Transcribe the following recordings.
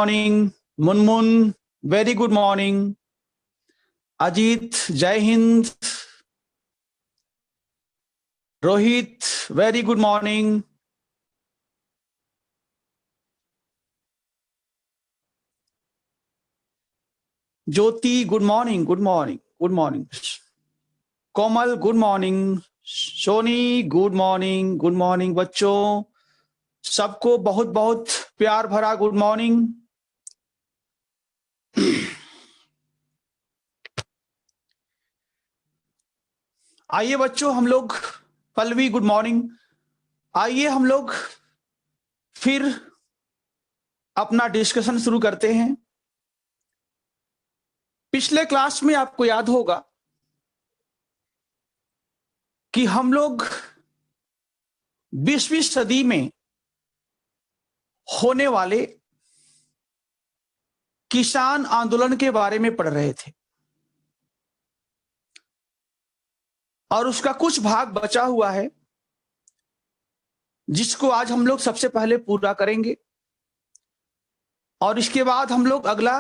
Morning Munmun, very good morning. Ajit, जय हिंद। Rohit, very good morning. Jyoti, good morning, good morning, good morning. Komal, good morning. Soni, good morning, good morning बच्चों। सबको बहुत बहुत प्यार भरा गुड मॉर्निंग। आइए बच्चों, हम लोग पल्लवी, गुड मॉर्निंग। आइए हम लोग फिर अपना डिस्कशन शुरू करते हैं। पिछले क्लास में आपको याद होगा कि हम लोग 20वीं सदी में होने वाले किसान आंदोलन के बारे में पढ़ रहे थे और उसका कुछ भाग बचा हुआ है जिसको आज हम लोग सबसे पहले पूरा करेंगे और इसके बाद हम लोग अगला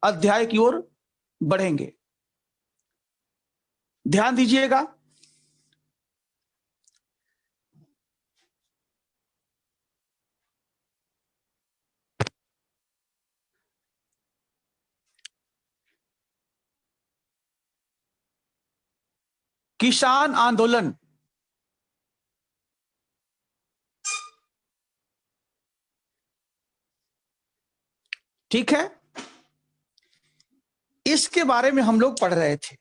अध्याय की ओर बढ़ेंगे। ध्यान दीजिएगा। किसान आंदोलन ठीक है, इसके बारे में हम लोग पढ़ रहे थे,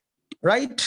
राइट।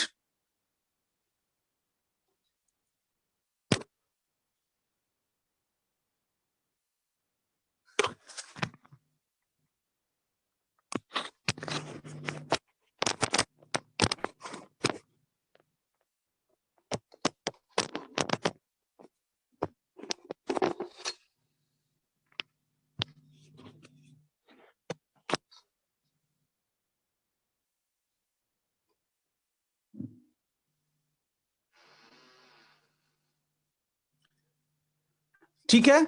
ठीक है,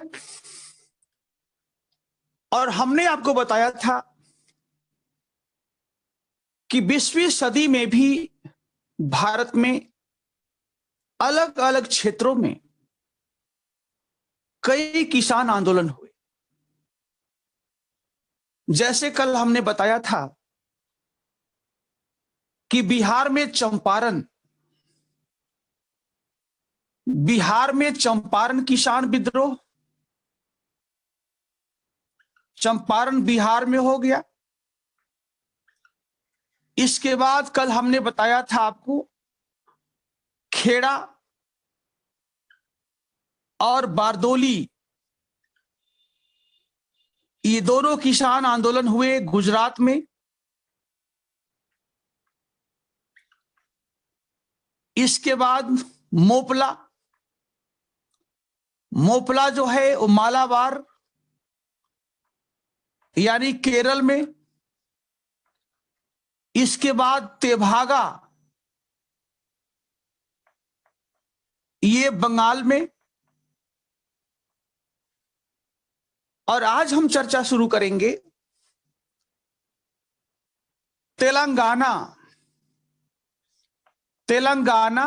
और हमने आपको बताया था कि 20वीं सदी में भी भारत में अलग अलग क्षेत्रों में कई किसान आंदोलन हुए। जैसे कल हमने बताया था कि बिहार में चंपारण किसान विद्रोह, चंपारण बिहार में हो गया। इसके बाद कल हमने बताया था आपको खेड़ा और बारदोली, ये दोनों किसान आंदोलन हुए गुजरात में। इसके बाद मोपला, मोपला जो है वो मालाबार यानी केरल में। इसके बाद तेभागा, ये बंगाल में। और आज हम चर्चा शुरू करेंगे तेलंगाना, तेलंगाना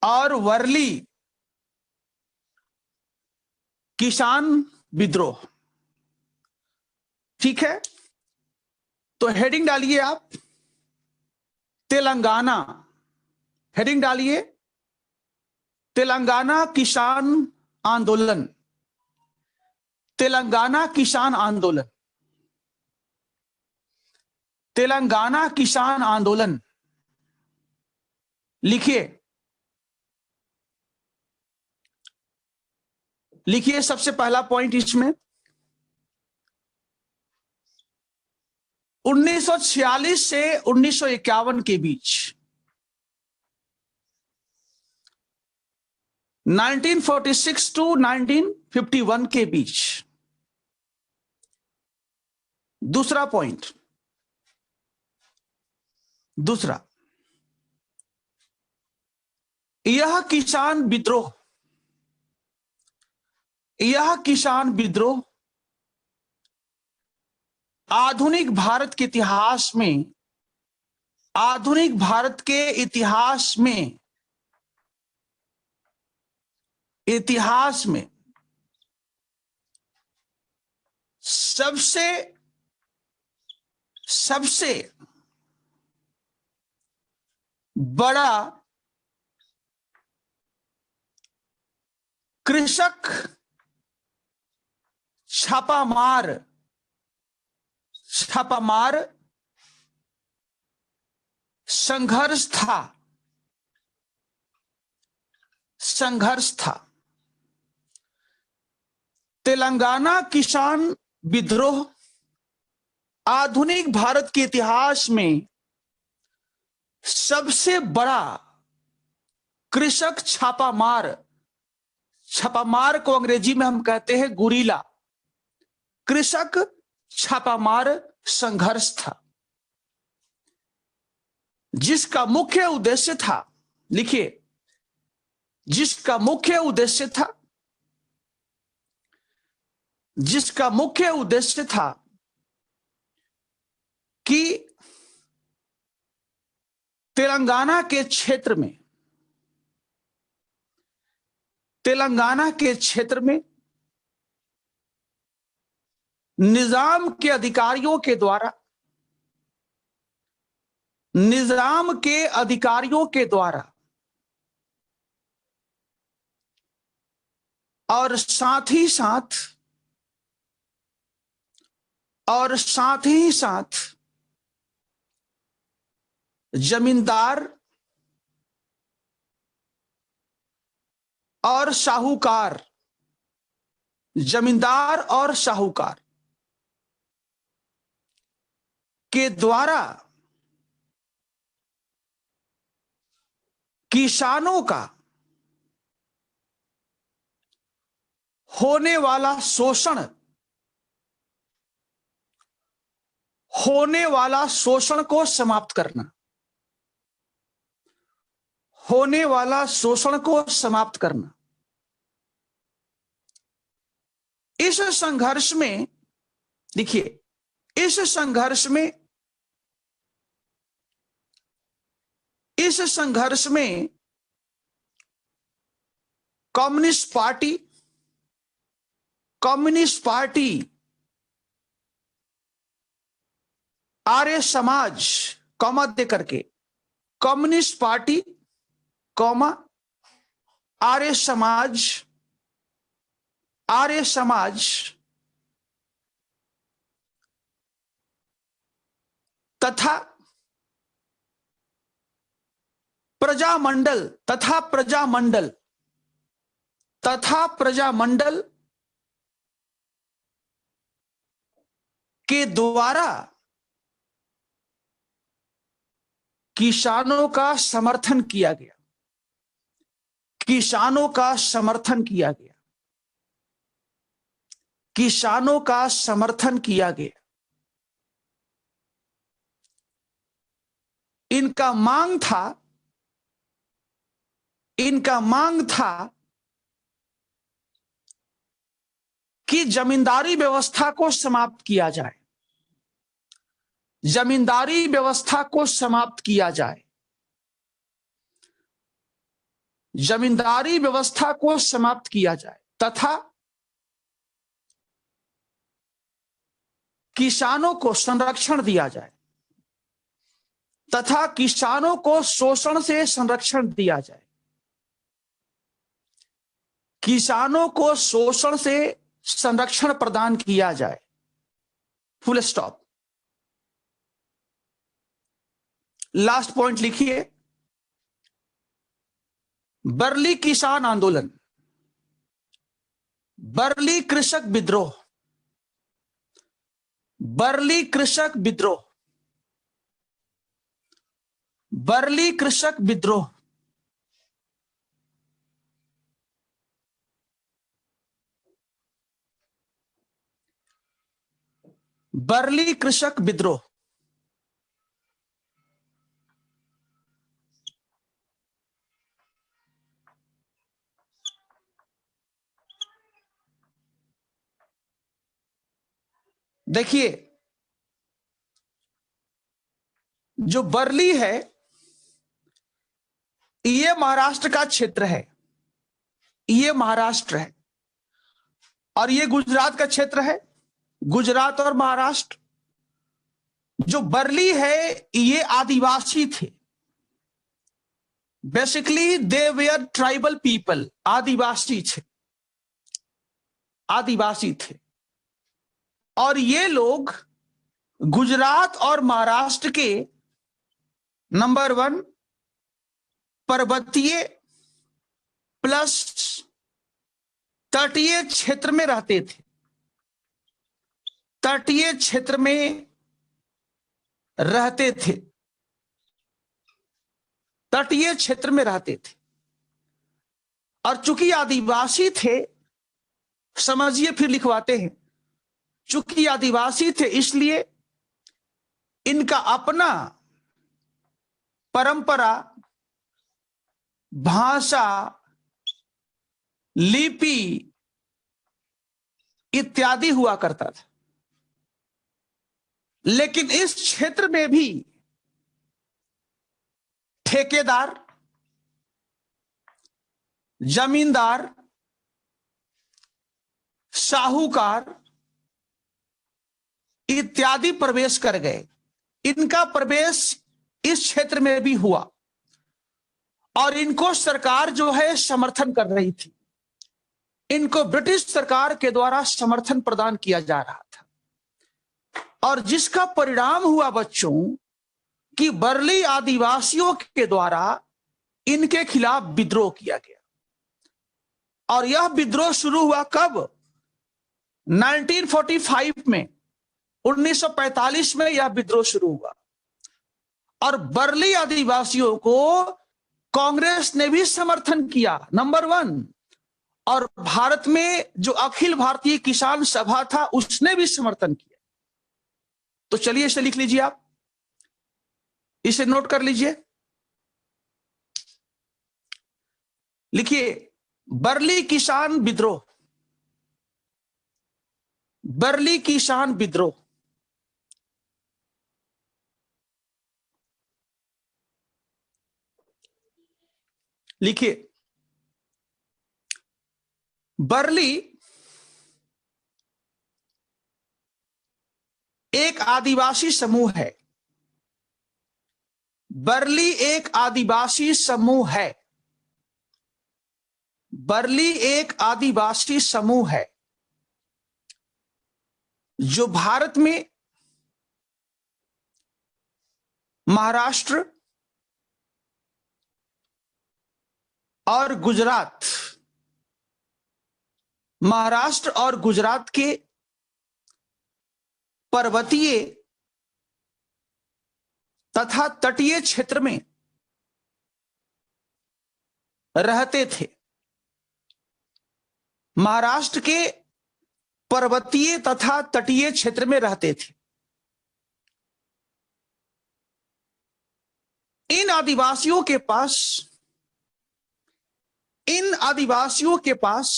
और वर्ली किसान विद्रोह। ठीक है, तो हेडिंग डालिए आप तेलंगाना, हेडिंग डालिए तेलंगाना किसान आंदोलन, तेलंगाना किसान आंदोलन, तेलंगाना किसान आंदोलन लिखिए। लिखिए सबसे पहला पॉइंट इसमें 1946 से 1951 के बीच, 1946 टू 1951 के बीच। दूसरा पॉइंट, दूसरा, यह किसान विद्रोह आधुनिक भारत के इतिहास में, आधुनिक भारत के इतिहास में, इतिहास में सबसे सबसे बड़ा कृषक छापामार संघर्ष था तेलंगाना किसान विद्रोह। आधुनिक भारत के इतिहास में सबसे बड़ा कृषक छापामार को अंग्रेजी में हम कहते हैं गुरीला, कृषक छापामार संघर्ष था, जिसका मुख्य उद्देश्य था, लिखिए, जिसका मुख्य उद्देश्य था कि तेलंगाना के क्षेत्र में निजाम के अधिकारियों के द्वारा और साथ ही साथ जमींदार और साहूकार के द्वारा किसानों का होने वाला शोषण को समाप्त करना, इस संघर्ष में, देखिए, इस संघर्ष में communist party, Arya Samaj, comma दे करके, कम्युनिस्ट पार्टी, आर्य समाज तथा प्रजामंडल के द्वारा किसानों का समर्थन किया गया, इनका मांग था कि जमींदारी व्यवस्था को समाप्त किया जाए, तथा किसानों को संरक्षण दिया जाए, तथा किसानों को शोषण से संरक्षण दिया जाए, किसानों को शोषण से संरक्षण प्रदान किया जाए, फुल स्टॉप। लास्ट पॉइंट लिखिए, बरली किसान आंदोलन, बरली कृषक विद्रोह, बरली कृषक विद्रोह, बरली कृषक विद्रोह, बरली कृषक विद्रोह। देखिए, जो बरली है ये महाराष्ट्र का क्षेत्र है, ये महाराष्ट्र है, और ये गुजरात का क्षेत्र है, गुजरात और महाराष्ट्र। जो बरली है ये आदिवासी थे, basically they were tribal people, आदिवासी थे, आदिवासी थे। और ये लोग गुजरात और महाराष्ट्र के नंबर 1 पर्वतीय प्लस तटीय क्षेत्र में रहते थे, तटीय क्षेत्र में रहते थे, तटीय क्षेत्र में रहते थे। और चूंकि आदिवासी थे, समझिए फिर लिखवाते हैं, चूंकि आदिवासी थे इसलिए इनका अपना परंपरा, भाषा, लिपि इत्यादि हुआ करता था। लेकिन इस क्षेत्र में भी ठेकेदार, जमींदार, साहूकार इत्यादि प्रवेश कर गए। इनका प्रवेश इस क्षेत्र में भी हुआ और इनको सरकार जो है समर्थन कर रही थी। इनको ब्रिटिश सरकार के द्वारा समर्थन प्रदान किया जा रहा था, और जिसका परिणाम हुआ बच्चों कि बरली आदिवासियों के द्वारा इनके खिलाफ विद्रोह किया गया। और यह विद्रोह शुरू हुआ कब? 1945 में, 1945 में यह विद्रोह शुरू हुआ। और बरली आदिवासियों को कांग्रेस ने भी समर्थन किया, नंबर 1। और भारत में जो अखिल भारतीय किसान सभा था उसने भी समर्थन किया। तो चलिए इसे लिख लीजिए, आप इसे नोट कर लीजिए। लिखिए, बरली किसान विद्रोह, बरली किसान विद्रोह। लिखिए, बरली एक आदिवासी समूह है, बरली एक आदिवासी समूह है, बरली एक आदिवासी समूह है जो भारत में महाराष्ट्र और गुजरात, महाराष्ट्र और गुजरात के पर्वतीय तथा तटीय क्षेत्र में रहते थे। महाराष्ट्र के पर्वतीय तथा तटीय क्षेत्र में रहते थे। इन आदिवासियों के पास, इन आदिवासियों के पास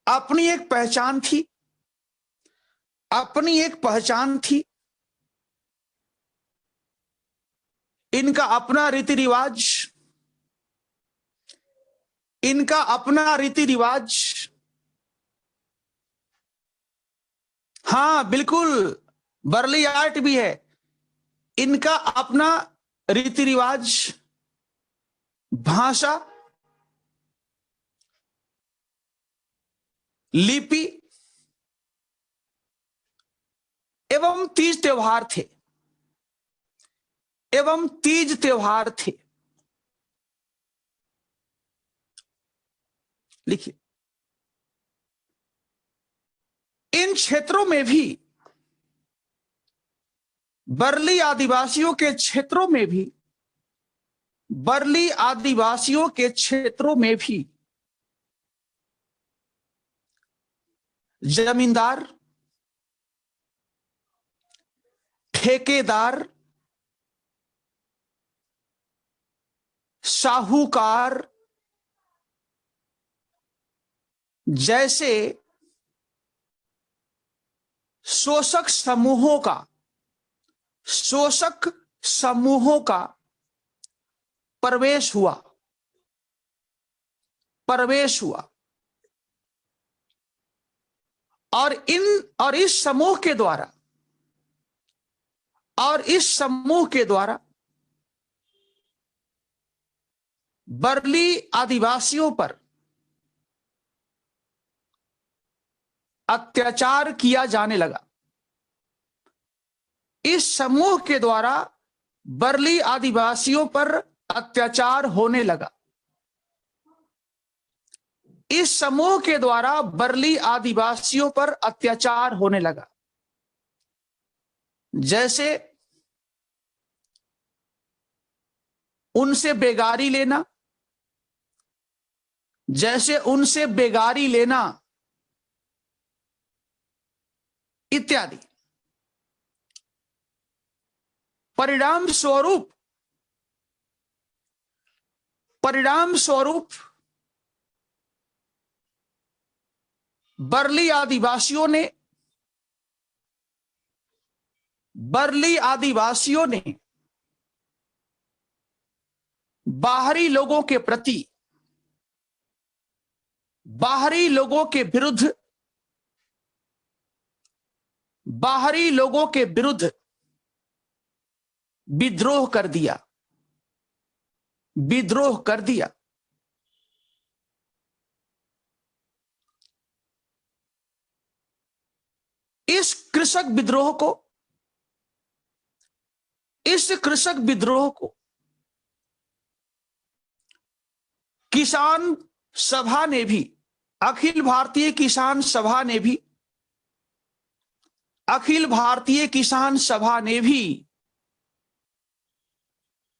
अपनी एक पहचान थी, अपनी एक पहचान थी। इनका अपना रीति रिवाज, इनका अपना रीति रिवाज, हां बिल्कुल बरली आर्ट भी है। इनका अपना रीति रिवाज, भाषा, लिपि एवं तीज त्योहार थे, एवं तीज त्योहार थे। लिखिए, इन क्षेत्रों में भी, बरली आदिवासियों के क्षेत्रों में भी, बरली आदिवासियों के क्षेत्रों में भी जमींदार, ठेकेदार, साहूकार जैसे शोषक समूहों का शोषक समूहों का प्रवेश हुआ और इस समूह के द्वारा बर्ली आदिवासियों पर अत्याचार किया जाने लगा। इस समूह के द्वारा बर्ली आदिवासियों पर अत्याचार होने लगा। इस समूह के द्वारा बर्ली आदिवासियों पर अत्याचार होने लगा। जैसे उनसे बेगारी लेना इत्यादि। परिणाम स्वरूप बर्ली आदिवासियों ने बाहरी लोगों के विरुद्ध विद्रोह कर दिया। इस कृषक विद्रोह को किसान सभा ने भी, अखिल भारतीय किसान सभा ने भी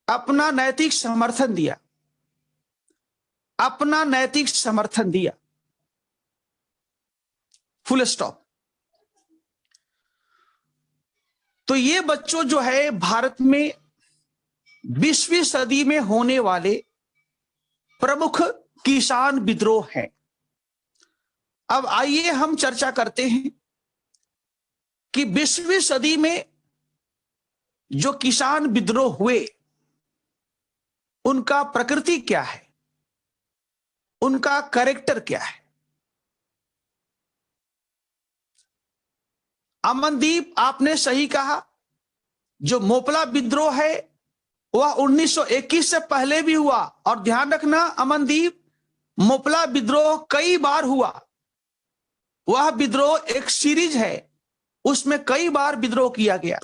अपना नैतिक समर्थन दिया। Full stop. तो ये बच्चों जो है भारत में 20वीं सदी में होने वाले प्रमुख किसान विद्रोह हैं। अब आइए हम चर्चा करते हैं कि 20वीं सदी में जो किसान विद्रोह हुए उनका प्रकृति क्या है, उनका कैरेक्टर क्या है। अमनदीप, आपने सही कहा, जो मोपला विद्रोह है वह 1921 से पहले भी हुआ। और ध्यान रखना अमनदीप, मोपला विद्रोह कई बार हुआ। वह विद्रोह एक सीरीज है, उसमें कई बार विद्रोह किया गया,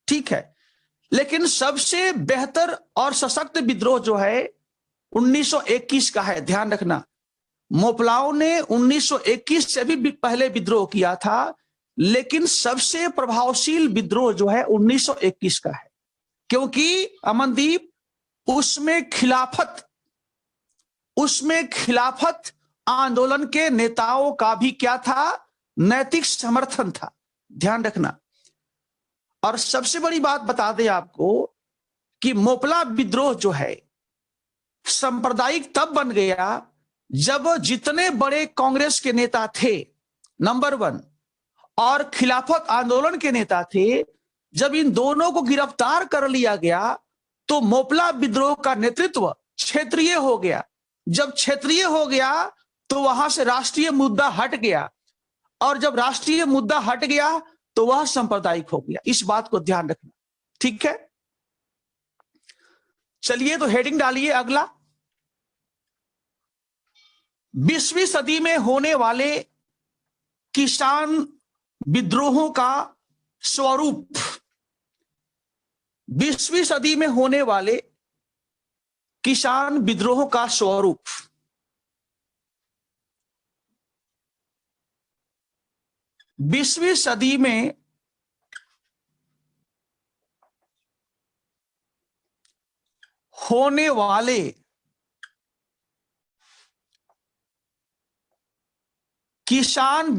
ठीक है। लेकिन सबसे बेहतर और सशक्त विद्रोह जो है 1921 का है। ध्यान रखना, मोपलाओं ने 1921 से भी पहले विद्रोह किया था, लेकिन सबसे प्रभावशील विद्रोह जो है 1921 का है। क्योंकि अमनदीप, उसमें खिलाफत आंदोलन के नेताओं का भी क्या था, नैतिक समर्थन था। ध्यान रखना। और सबसे बड़ी बात बता दें आपको कि मोपला विद्रोह जो है सांप्रदायिक तब बन गया जब जितने बड़े कांग्रेस के नेता थे, नंबर 1, और खिलाफत आंदोलन के नेता थे, जब इन दोनों को गिरफ्तार कर लिया गया तो मोपला विद्रोह का नेतृत्व क्षेत्रीय हो गया। जब क्षेत्रीय हो गया तो वहां से राष्ट्रीय मुद्दा हट गया, और जब राष्ट्रीय मुद्दा हट गया तो वह सांप्रदायिक हो गया। इस बात को ध्यान रखना, ठीक है। चलिए तो हेडिंग डालिए अगला, 20वीं सदी में होने वाले किसान विद्रोहों का स्वरूप। 20वीं सदी में होने वाले किसान विद्रोहों का स्वरूप। बीसवीं सदी में होने वाले किसान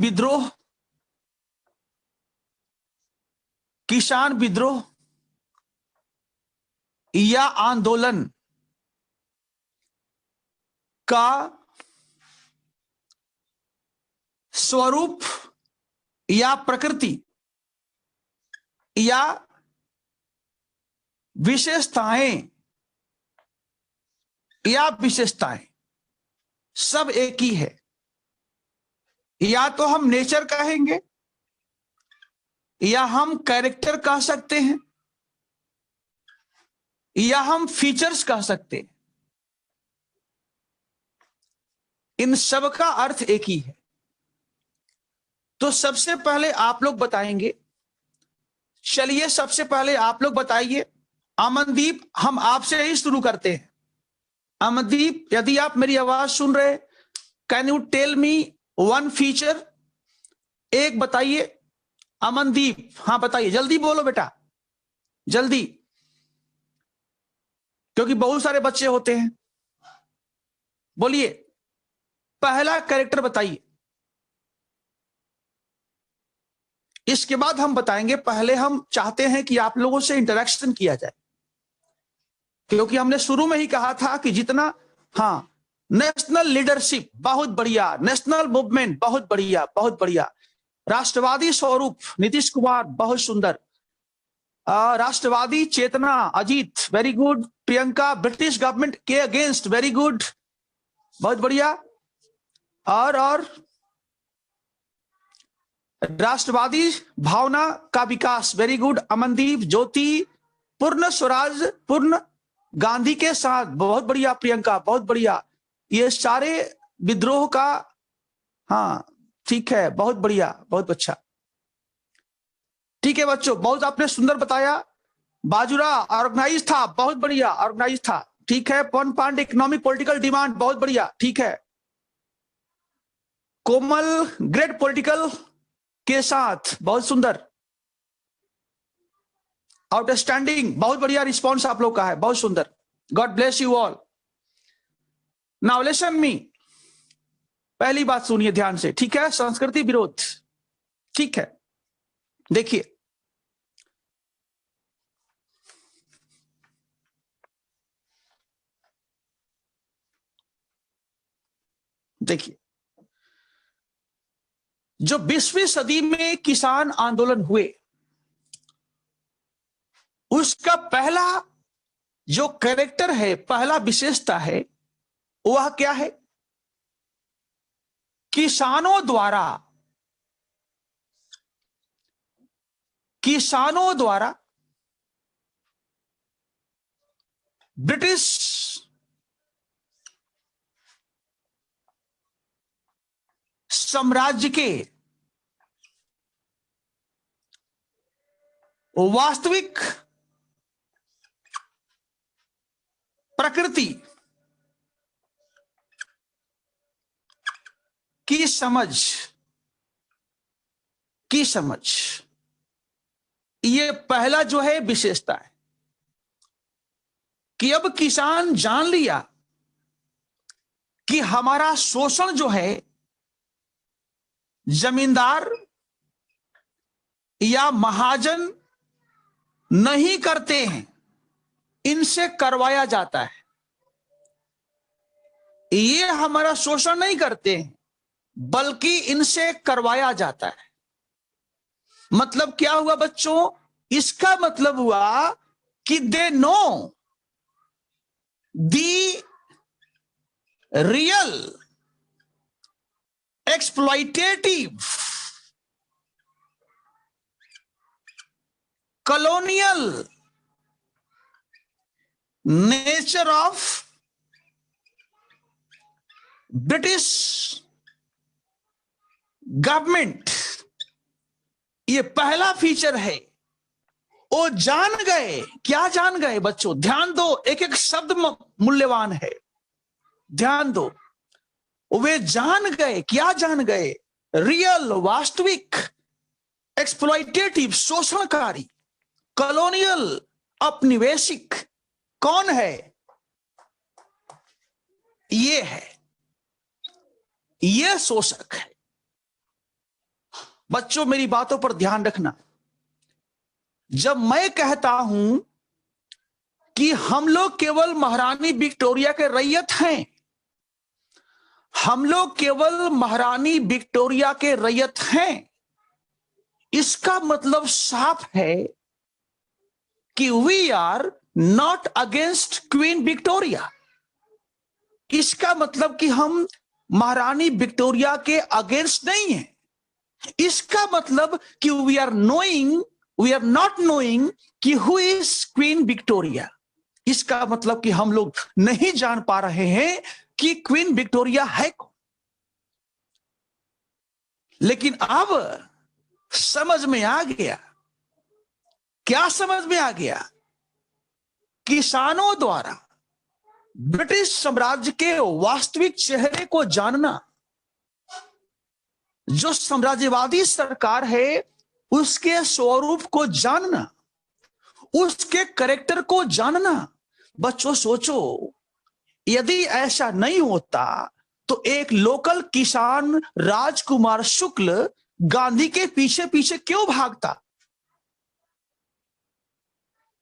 विद्रोह या आंदोलन का स्वरूप या प्रकृति या विशेषताएं या विशेषताएं सब एक ही है। या तो हम नेचर कहेंगे या हम कैरेक्टर कह सकते हैं या हम फीचर्स कह सकते हैं। इन सब का अर्थ एक ही है। तो सबसे पहले आप लोग बताएंगे। चलिए सबसे पहले आप लोग बताइए। अमनदीप, हम आपसे ही शुरू करते हैं। अमनदीप, यदि आप मेरी आवाज सुन रहे, can you tell me one feature? एक बताइए अमनदीप। हाँ बताइए, जल्दी बोलो बेटा, जल्दी, क्योंकि बहुत सारे बच्चे होते हैं। बोलिए, पहला कैरेक्टर बताइए। इसके बाद हम बताएंगे। पहले हम चाहते हैं कि आप लोगों से इंटरेक्शन किया जाए, क्योंकि हमने शुरू में ही कहा था कि जितना, हाँ, नेशनल लीडरशिप बहुत बढ़िया, नेशनल मूवमेंट बहुत बढ़िया, बहुत बढ़िया। राष्ट्रवादी स्वरूप नीतीश कुमार बहुत सुंदर। राष्ट्रवादी चेतना Ajit very good. Priyanka British government के अगेंस्ट वेरी गुड, बहुत बढ़िया। और राष्ट्रवादी भावना का विकास वेरी गुड। अमनदीप, ज्योति, पूर्ण स्वराज, पूर्ण गांधी के साथ बहुत बढ़िया। प्रियंका बहुत बढ़िया। ये सारे विद्रोह का, हाँ ठीक है, बहुत बढ़िया, बहुत अच्छा। ठीक है बच्चों, बहुत आपने सुंदर बताया। बाजुरा ऑर्गेनाइज था, बहुत बढ़िया, ऑर्गेनाइज था, ठीक है। पवन पांडे इकोनॉमिक पॉलिटिकल डिमांड, बहुत बढ़िया, ठीक है। कोमल ग्रेट पॉलिटिकल के साथ, बहुत सुंदर, आउटस्टैंडिंग, बहुत बढ़िया रिस्पॉन्स आप लोग का है, बहुत सुंदर। God bless you all. Now listen me, पहली बात सुनिए ध्यान से, ठीक है। संस्कृति विरोध, ठीक है। देखिए, देखिए, जो 20वीं सदी में किसान आंदोलन हुए, उसका पहला जो कैरेक्टर है, पहला विशेषता है, वह क्या है? किसानों द्वारा ब्रिटिश साम्राज्य के वास्तविक प्रकृति की समझ, ये पहला जो है विशेषता है कि अब किसान जान लिया कि हमारा शोषण जो है जमींदार या महाजन नहीं करते हैं, इनसे करवाया जाता है। ये हमारा शोषण नहीं करते हैं, बल्कि इनसे करवाया जाता है। मतलब क्या हुआ बच्चों? इसका मतलब हुआ कि they know the real exploitative colonial nature of British government. ये पहला फीचर है। वो जान गए। क्या जान गए बच्चों? ध्यान दो, एक एक शब्द मूल्यवान है, ध्यान दो। वे जान गए, क्या जान गए? रियल, वास्तविक, एक्सप्लॉइटेटिव, शोषणकारी, कॉलोनियल, औपनिवेशिक। कौन है? ये है, ये शोषक है। बच्चों मेरी बातों पर ध्यान रखना। जब मैं कहता हूं कि हम लोग केवल महारानी विक्टोरिया के रैयत हैं, हम लोग केवल महारानी विक्टोरिया के रैयत हैं, इसका मतलब साफ है कि we are not against Queen Victoria. इसका मतलब कि हम महारानी विक्टोरिया के अगेंस्ट नहीं है। इसका मतलब कि वी आर नॉट नोइंग कि हु इज क्वीन विक्टोरिया। इसका मतलब कि हम लोग नहीं जान पा रहे हैं कि क्वीन विक्टोरिया है कौन। लेकिन अब समझ में आ गया। क्या समझ में आ गया? किसानों द्वारा ब्रिटिश साम्राज्य के वास्तविक चेहरे को जानना, जो साम्राज्यवादी सरकार है उसके स्वरूप को जानना, उसके कैरेक्टर को जानना। बच्चों सोचो, यदि ऐसा नहीं होता तो एक लोकल किसान राजकुमार शुक्ल गांधी के पीछे पीछे क्यों भागता?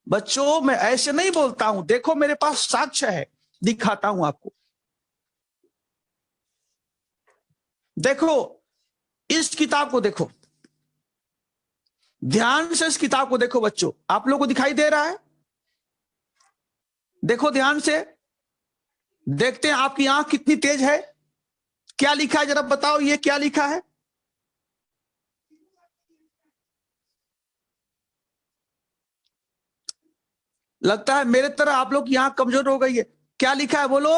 बच्चों मैं ऐसे नहीं बोलता हूं, देखो मेरे पास साक्ष्य है, दिखाता हूं आपको। देखो इस किताब को, देखो ध्यान से इस किताब को देखो बच्चों। आप लोगों को दिखाई दे रहा है? देखो ध्यान से, देखते हैं आपकी आंख कितनी तेज है। क्या लिखा है जरा बताओ, ये क्या लिखा है? लगता है मेरे तरह आप लोग की आंख कमजोर हो गई है। क्या लिखा है बोलो?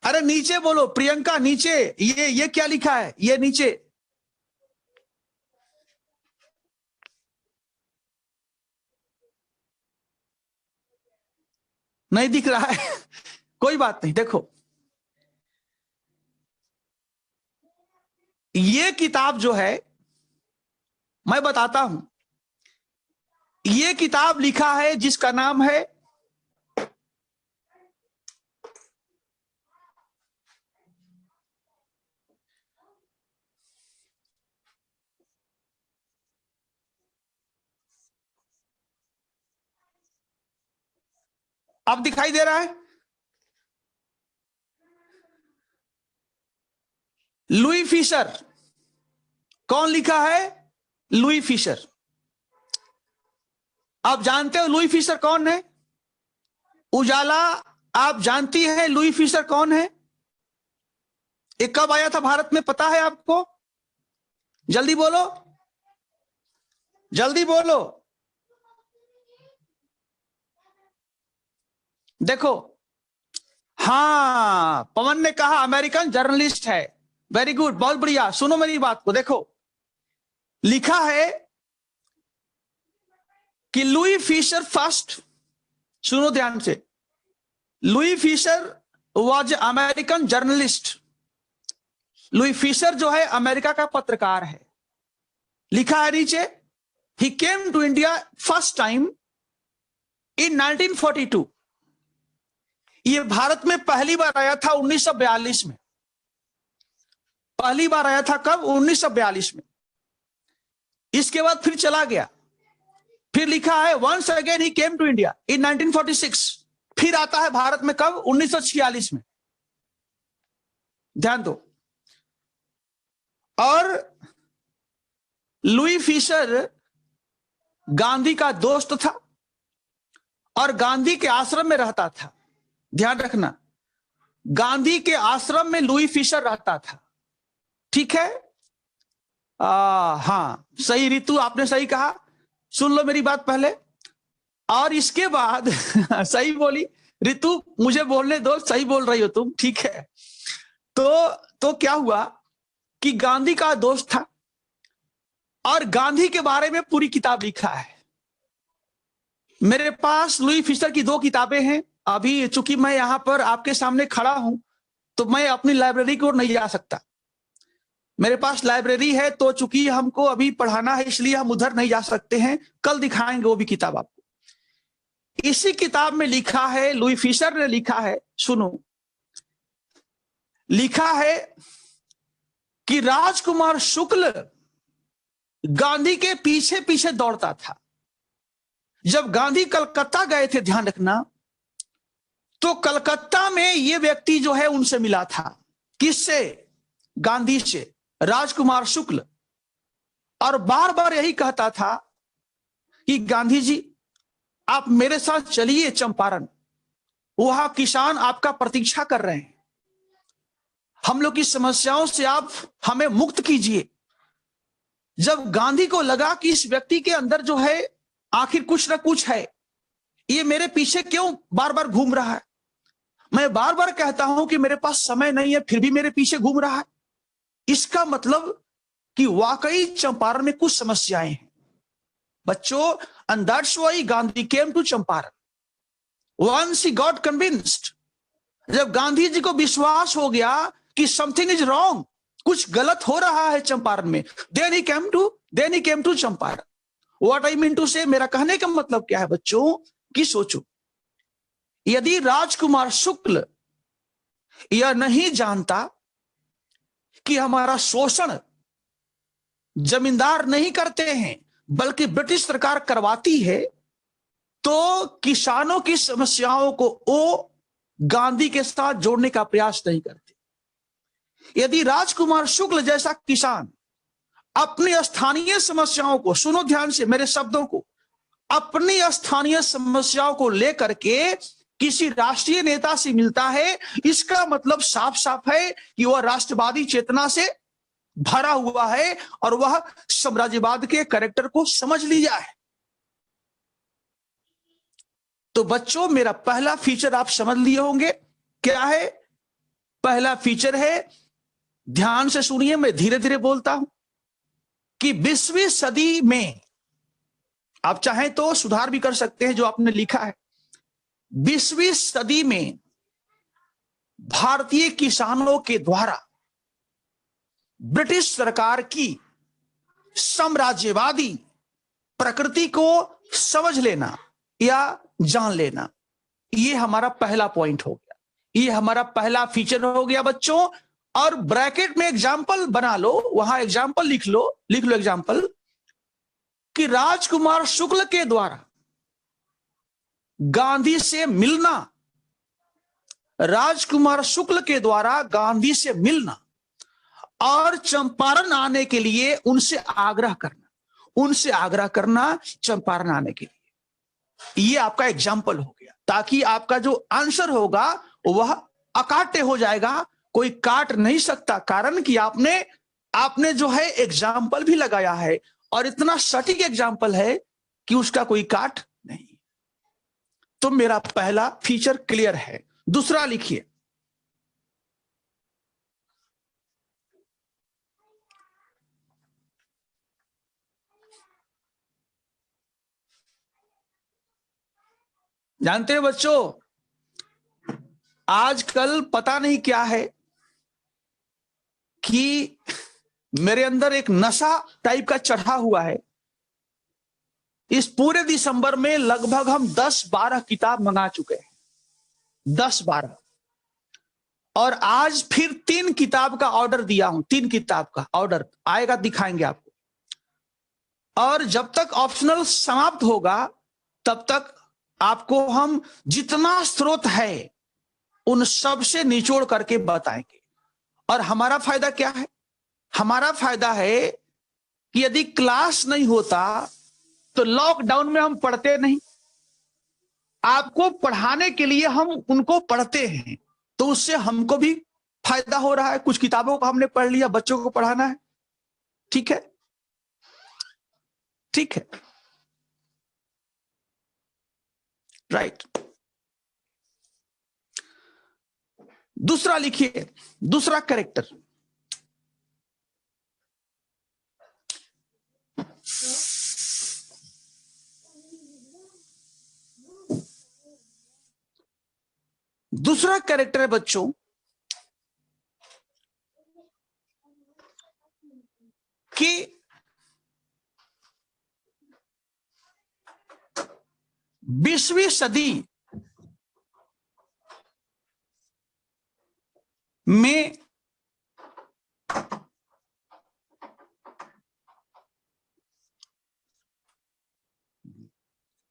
अरे नीचे बोलो प्रियंका, नीचे। ये क्या लिखा है? ये नीचे नहीं दिख रहा है? कोई बात नहीं। देखो ये किताब जो है, मैं बताता हूं, ये किताब लिखा है जिसका नाम है अब दिखाई दे रहा है, लुई फिशर। कौन लिखा है? Louis Fischer. आप जानते हो लुई फिशर कौन है? उजाला, आप जानती है लुई फिशर कौन है? ये कब आया था भारत में, पता है आपको? जल्दी बोलो, जल्दी बोलो। देखो, हाँ पवन ने कहा अमेरिकन जर्नलिस्ट है। वेरी गुड, बहुत बढ़िया। सुनो मेरी बात को, देखो लिखा है कि लुई फिशर फर्स्ट, सुनो ध्यान से, Louis Fischer was American journalist. Louis Fischer जो है अमेरिका का पत्रकार है। लिखा है नीचे, he came to India first time in 1942। ये भारत में पहली बार आया था 1942 में। पहली बार आया था कब? 1942 में। इसके बाद फिर चला गया। फिर लिखा है once again he came to India in 1946। फिर आता है भारत में कब? 1946 में। ध्यान दो। और लुई फिशर गांधी का दोस्त था और गांधी के आश्रम में रहता था। ध्यान रखना, गांधी के आश्रम में लुई फिशर रहता था। ठीक है? हाँ सही रितु, आपने सही कहा। सुन लो मेरी बात पहले। और इसके बाद सही बोली रितु, मुझे बोलने दो, सही बोल रही हो तुम। ठीक है? तो क्या हुआ कि गांधी का दोस्त था और गांधी के बारे में पूरी किताब लिखा है। मेरे पास लुई फिशर की 2 किताबें हैं। अभी चूंकि मैं यहां पर आपके सामने खड़ा हूं तो मैं अपनी लाइब्रेरी को नहीं जा सकता। मेरे पास लाइब्रेरी है, तो चूंकि हमको अभी पढ़ाना है इसलिए हम उधर नहीं जा सकते हैं। कल दिखाएंगे वो भी किताब आपको। इसी किताब में लिखा है, लुई फिशर ने लिखा है, सुनो, लिखा है कि राजकुमार शुक्ल गांधी के पीछे पीछे दौड़ता था। जब गांधी कलकत्ता गए थे, ध्यान रखना, तो कलकत्ता में ये व्यक्ति जो है उनसे मिला था। किससे? गांधी से, राजकुमार शुक्ल। और बार बार यही कहता था कि गांधी जी आप मेरे साथ चलिए चंपारण, वहां किसान आपका प्रतीक्षा कर रहे हैं। हम लोग की समस्याओं से आप हमें मुक्त कीजिए। जब गांधी को लगा कि इस व्यक्ति के अंदर जो है आखिर कुछ ना कुछ है, ये मेरे पीछे क्यों बार बार घूम रहा है, मैं बार बार कहता हूं कि मेरे पास समय नहीं है, फिर भी मेरे पीछे घूम रहा है, इसका मतलब कि वाकई चंपारण में कुछ समस्याएं हैं बच्चों। And that's why Gandhi came to Champaran. Once he got convinced, जब गांधी जी को विश्वास हो गया कि समथिंग इज रॉन्ग, कुछ गलत हो रहा है चंपारण में, then he came to Champaran. What I mean to say, मेरा कहने का मतलब क्या है बच्चों कि सोचो, यदि राजकुमार शुक्ल यह नहीं जानता कि हमारा शोषण जमींदार नहीं करते हैं बल्कि ब्रिटिश सरकार करवाती है, तो किसानों की समस्याओं को वो गांधी के साथ जोड़ने का प्रयास नहीं करते। यदि राजकुमार शुक्ल जैसा किसान अपनी स्थानीय समस्याओं को, सुनो ध्यान से मेरे शब्दों को, अपनी स्थानीय समस्याओं को लेकर के किसी राष्ट्रीय नेता से मिलता है, इसका मतलब साफ साफ है कि वह राष्ट्रवादी चेतना से भरा हुआ है और वह साम्राज्यवाद के कैरेक्टर को समझ लिया है। तो बच्चों, मेरा पहला फीचर आप समझ लिए होंगे, क्या है? पहला फीचर है, ध्यान से सुनिए, मैं धीरे धीरे बोलता हूं, कि 20वीं सदी में, आप चाहें तो सुधार भी कर सकते हैं जो आपने लिखा है, 20वीं सदी में भारतीय किसानों के द्वारा ब्रिटिश सरकार की साम्राज्यवादी प्रकृति को समझ लेना या जान लेना, यह हमारा पहला पॉइंट हो गया, यह हमारा पहला फीचर हो गया बच्चों। और ब्रैकेट में एग्जाम्पल बना लो, वहां एग्जाम्पल लिख लो एग्जाम्पल, कि राजकुमार शुक्ल के द्वारा गांधी से मिलना, राजकुमार शुक्ल के द्वारा गांधी से मिलना और चंपारण आने के लिए उनसे आग्रह करना चंपारण आने के लिए, ये आपका एग्जाम्पल हो गया, ताकि आपका जो आंसर होगा वह अकाट्य हो जाएगा, कोई काट नहीं सकता, कारण कि आपने जो है एग्जाम्पल भी लगाया है और इतना सटीक एग्जाम्पल है कि उसका कोई काट नहीं। तो मेरा पहला फीचर क्लियर है। दूसरा लिखिए, जानते हैं बच्चों, आजकल पता नहीं क्या है कि मेरे अंदर एक नशा टाइप का चढ़ा हुआ है। इस पूरे दिसंबर में लगभग हम 10-12 किताब मंगा चुके हैं, 10-12, और आज फिर 3 किताब का ऑर्डर दिया हूं, 3 किताब का ऑर्डर आएगा, दिखाएंगे आपको। और जब तक ऑप्शनल समाप्त होगा तब तक आपको हम जितना स्रोत है उन सब से निचोड़ करके बताएंगे। और हमारा फायदा क्या है? हमारा फायदा है कि यदि क्लास नहीं होता तो लॉकडाउन में हम पढ़ते नहीं, आपको पढ़ाने के लिए हम उनको पढ़ते हैं, तो उससे हमको भी फायदा हो रहा है। कुछ किताबों को हमने पढ़ लिया, बच्चों को पढ़ाना है, ठीक है, ठीक है, राइट। दूसरा लिखिए, दूसरा कैरेक्टर, दूसरा कैरेक्टर है बच्चों कि 20वीं सदी में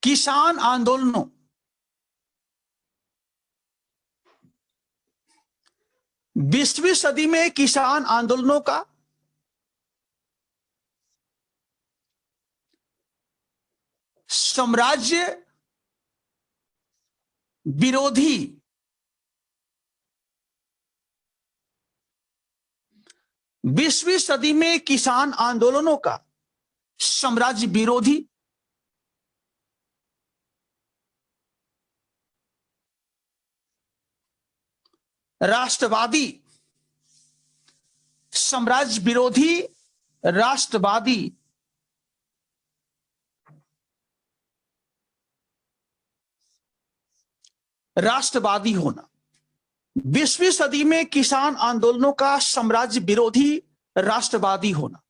किसान आंदोलनों, 20वीं सदी में किसान आंदोलनों का साम्राज्य विरोधी, 20वीं सदी में किसान आंदोलनों का साम्राज्य विरोधी, राष्ट्रवादी, साम्राज्य विरोधी, राष्ट्रवादी, राष्ट्रवादी होना। 20वीं सदी में किसान आंदोलनों का साम्राज्य विरोधी, राष्ट्रवादी होना,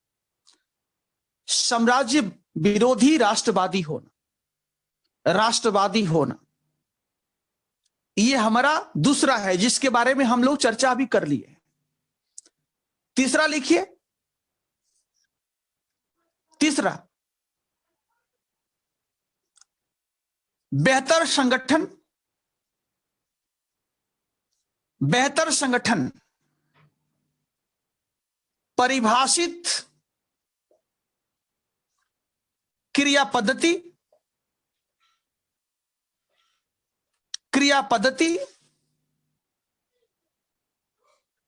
साम्राज्य विरोधी, राष्ट्रवादी होना, राष्ट्रवादी होना, यह हमारा दूसरा है जिसके बारे में हम लोग चर्चा भी कर लिए। तीसरा लिखिए, तीसरा, बेहतर संगठन, बेहतर संगठन, परिभाषित क्रिया पद्धति, क्रिया पद्धति,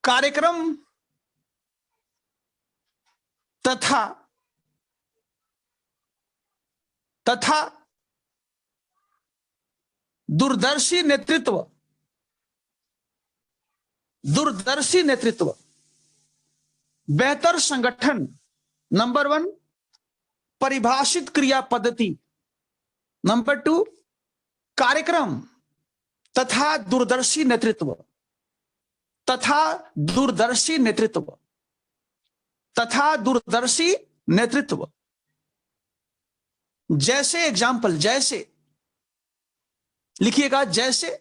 कार्यक्रम तथा दूरदर्शी नेतृत्व, दूरदर्शी नेतृत्व। बेहतर संगठन नंबर 1, परिभाषित क्रिया पद्धति नंबर 2, कार्यक्रम तथा दूरदर्शी नेतृत्व, तथा दूरदर्शी नेतृत्व, तथा दूरदर्शी नेतृत्व। जैसे एग्जाम्पल, जैसे लिखिएगा, जैसे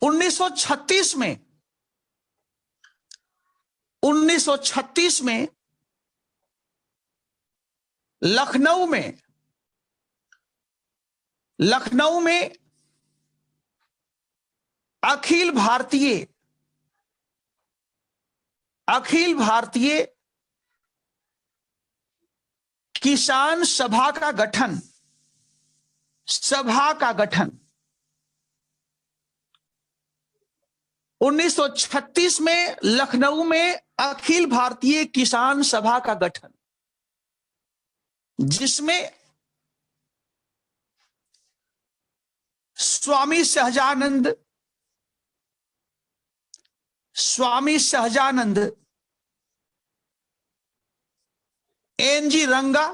1936 में 1936 में लखनऊ में अखिल भारतीय किसान सभा का गठन, 1936 में लखनऊ में अखिल भारतीय किसान सभा का गठन, जिसमें स्वामी सहजानंद, एनजी रंगा,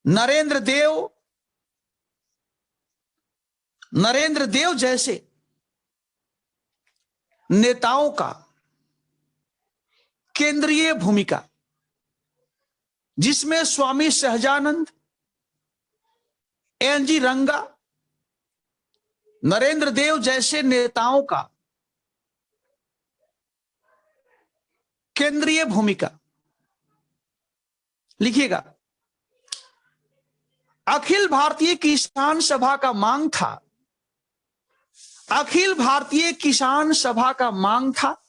नरेंद्र देव जैसे नेताओं का केंद्रीय भूमिका, जिसमें स्वामी सहजानंद, एनजी रंगा, नरेंद्र देव जैसे नेताओं का केंद्रीय भूमिका। लिखिएगा, अखिल भारतीय किसान सभा का मांग था, अखिल भारतीय किसान सभा का मांग था,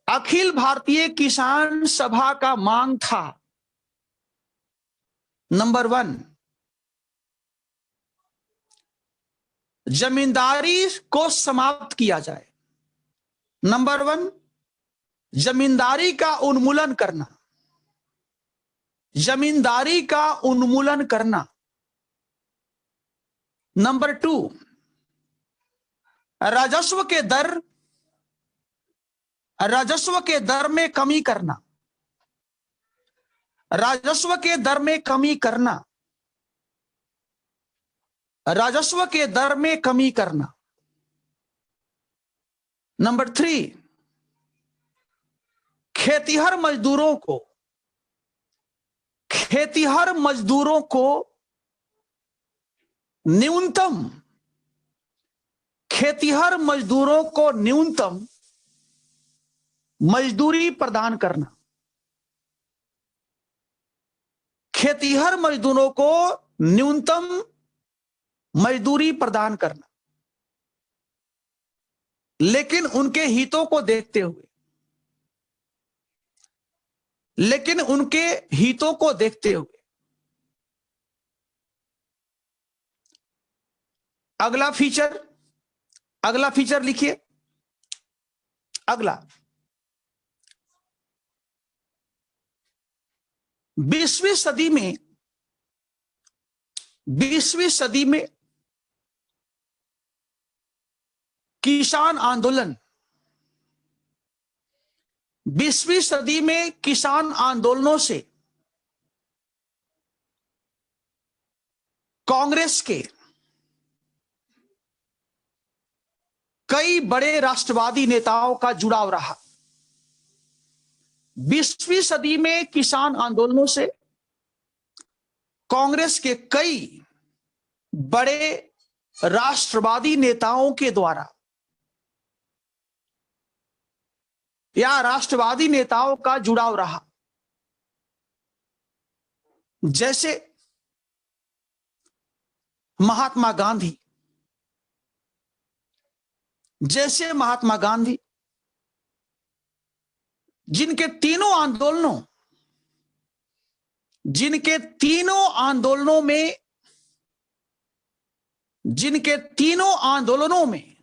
अखिल भारतीय किसान सभा का मांग था। नंबर 1, जमींदारी को समाप्त किया जाए। नंबर 1, जमींदारी का उन्मूलन करना, जमींदारी का उन्मूलन करना। नंबर 2, राजस्व के दर में कमी करना, राजस्व के दर में कमी करना, राजस्व के दर में कमी करना। नंबर 3, खेतिहर मजदूरों को न्यूनतम मजदूरी प्रदान करना, खेतिहर मजदूरों को न्यूनतम मजदूरी प्रदान करना, लेकिन उनके हितों को देखते हुए, लेकिन उनके हितों को देखते हुए अगला फीचर लिखिए। अगला 20वीं सदी में किसान आंदोलन, 20वीं सदी में किसान आंदोलनों से कांग्रेस के कई बड़े राष्ट्रवादी नेताओं का जुड़ाव रहा। 20वीं सदी में किसान आंदोलनों से कांग्रेस के कई बड़े राष्ट्रवादी नेताओं के द्वारा या राष्ट्रवादी नेताओं का जुड़ाव रहा। जैसे महात्मा गांधी, जिनके तीनों आंदोलनों में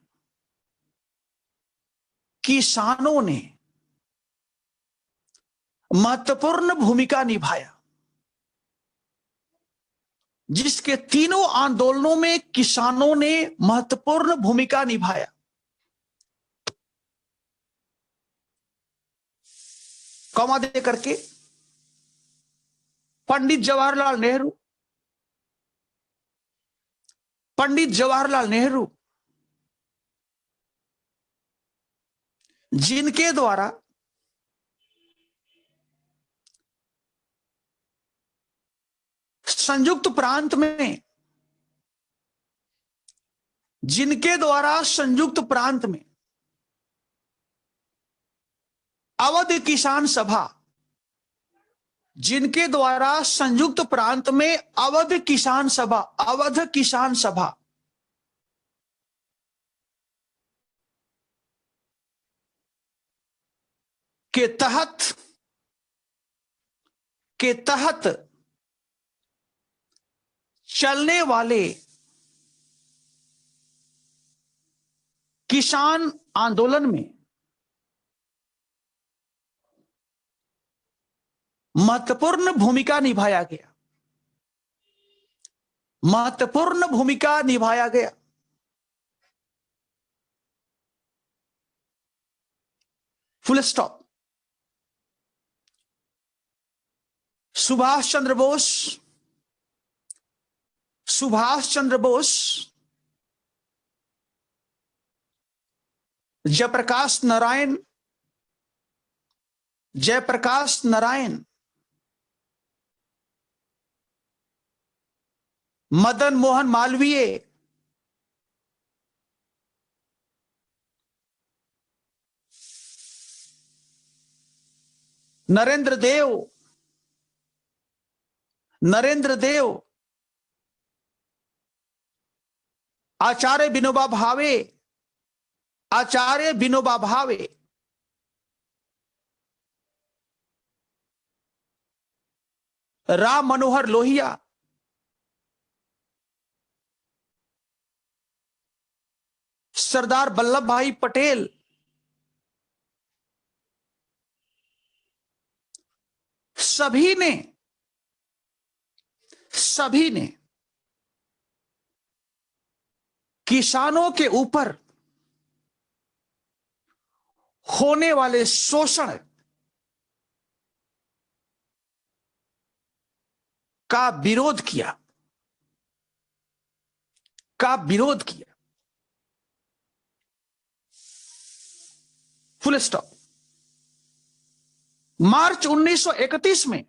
किसानों ने महत्वपूर्ण भूमिका निभाया, जिसके तीनों आंदोलनों में किसानों ने महत्वपूर्ण भूमिका निभाया। कॉमा दे करके पंडित जवाहरलाल नेहरू, जिनके द्वारा संयुक्त प्रांत में अवध किसान सभा, अवध किसान सभा के तहत चलने वाले किसान आंदोलन में महत्वपूर्ण भूमिका निभाया गया। Full stop. सुभाष चंद्र बोस, जयप्रकाश नारायण, मदन मोहन मालवीय, नरेंद्र देव, आचार्य विनोबा भावे, राम मनोहर लोहिया, सरदार वल्लभ भाई पटेल, सभी ने किसानों के ऊपर होने वाले शोषण का विरोध किया। Full stop. मार्च 1931 में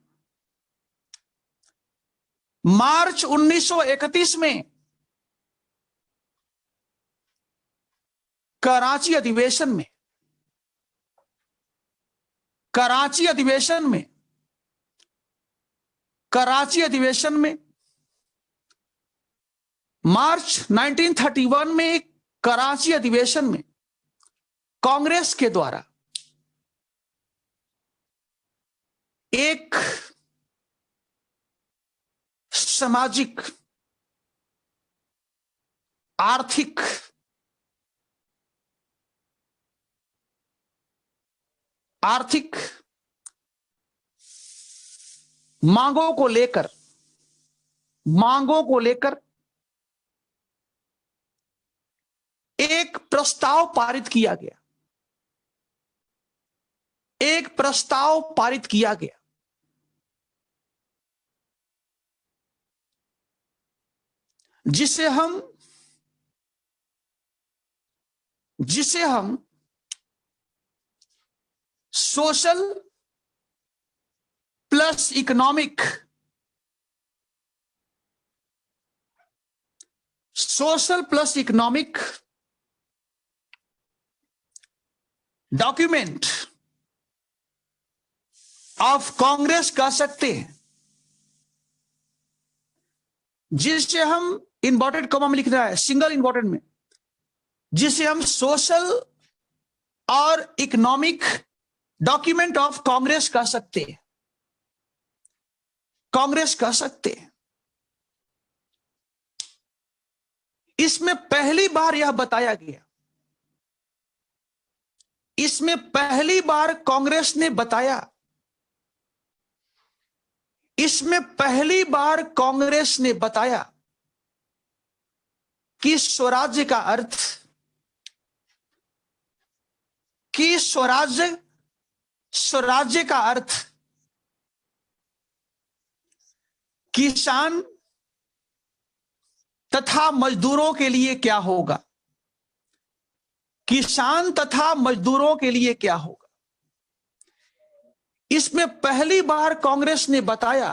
कराची अधिवेशन में मार्च 1931 में एक कराची अधिवेशन में कांग्रेस के द्वारा एक सामाजिक, आर्थिक, मांगों को लेकर एक प्रस्ताव पारित किया गया, जिसे हम social plus economic document of Congress कह सकते हैं, जिसे हम इन्वर्टेड कॉमा में लिख रहा है, सिंगल इन्वर्टेड में, जिसे हम सोशल और इकोनॉमिक डॉक्यूमेंट ऑफ कांग्रेस कह सकते हैं, इसमें पहली बार यह बताया गया, इसमें पहली बार कांग्रेस ने बताया, कि स्वराज्य का अर्थ, स्वराज्य का अर्थ किसान तथा मजदूरों के लिए क्या होगा, इसमें पहली बार कांग्रेस ने बताया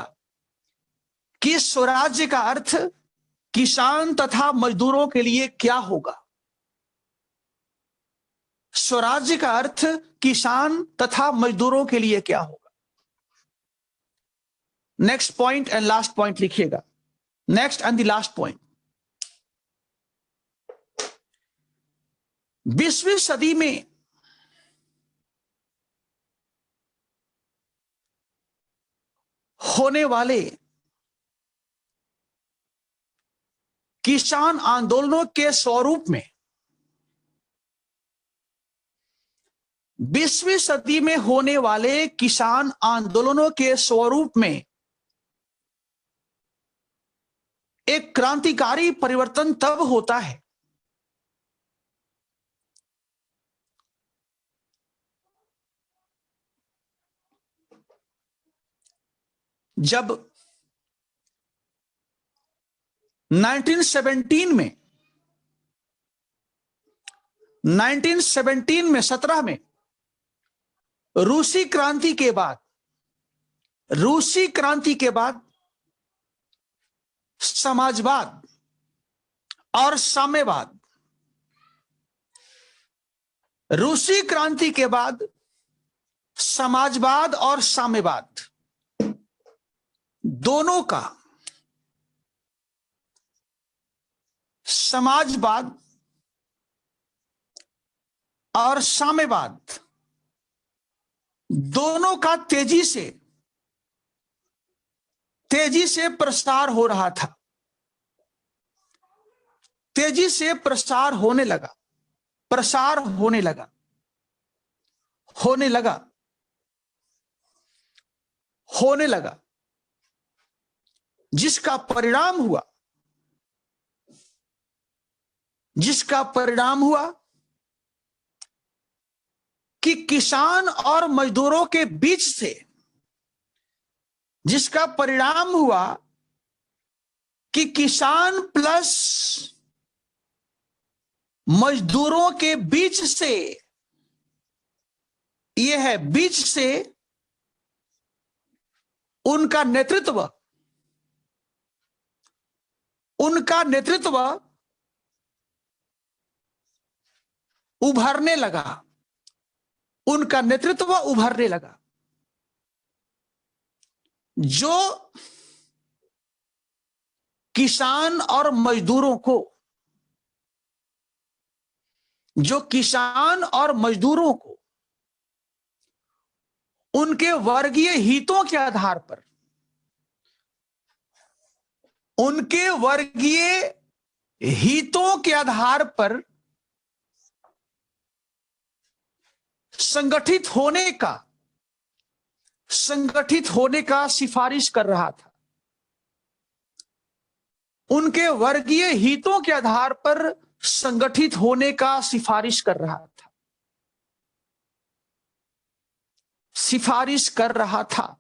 कि स्वराज्य का अर्थ किसान तथा मजदूरों के लिए क्या होगा, स्वराज्य का अर्थ किसान तथा मजदूरों के लिए क्या होगा। Next point and last point लिखिएगा, next and the last point. 20वीं सदी में होने वाले किसान आंदोलनों के स्वरूप में, 20वीं सदी में होने वाले किसान आंदोलनों के स्वरूप में एक क्रांतिकारी परिवर्तन तब होता है जब 1917 में 17 में रूसी क्रांति के बाद समाजवाद और साम्यवाद, रूसी क्रांति के बाद समाजवाद और साम्यवाद दोनों का, समाजवाद और साम्यवाद दोनों का तेजी से प्रसार हो रहा था, तेजी से प्रसार होने लगा, जिसका परिणाम हुआ कि किसान और मजदूरों के बीच से, जिसका परिणाम हुआ कि किसान प्लस मजदूरों के बीच से, यह है बीच से उनका नेतृत्व उभरने लगा, जो किसान और मजदूरों को, जो किसान और मजदूरों को उनके वर्गीय हितों के आधार पर, उनके वर्गीय हितों के आधार पर संगठित होने का सिफारिश कर रहा था। उनके वर्गीय हितों के आधार पर संगठित होने का सिफारिश कर रहा था,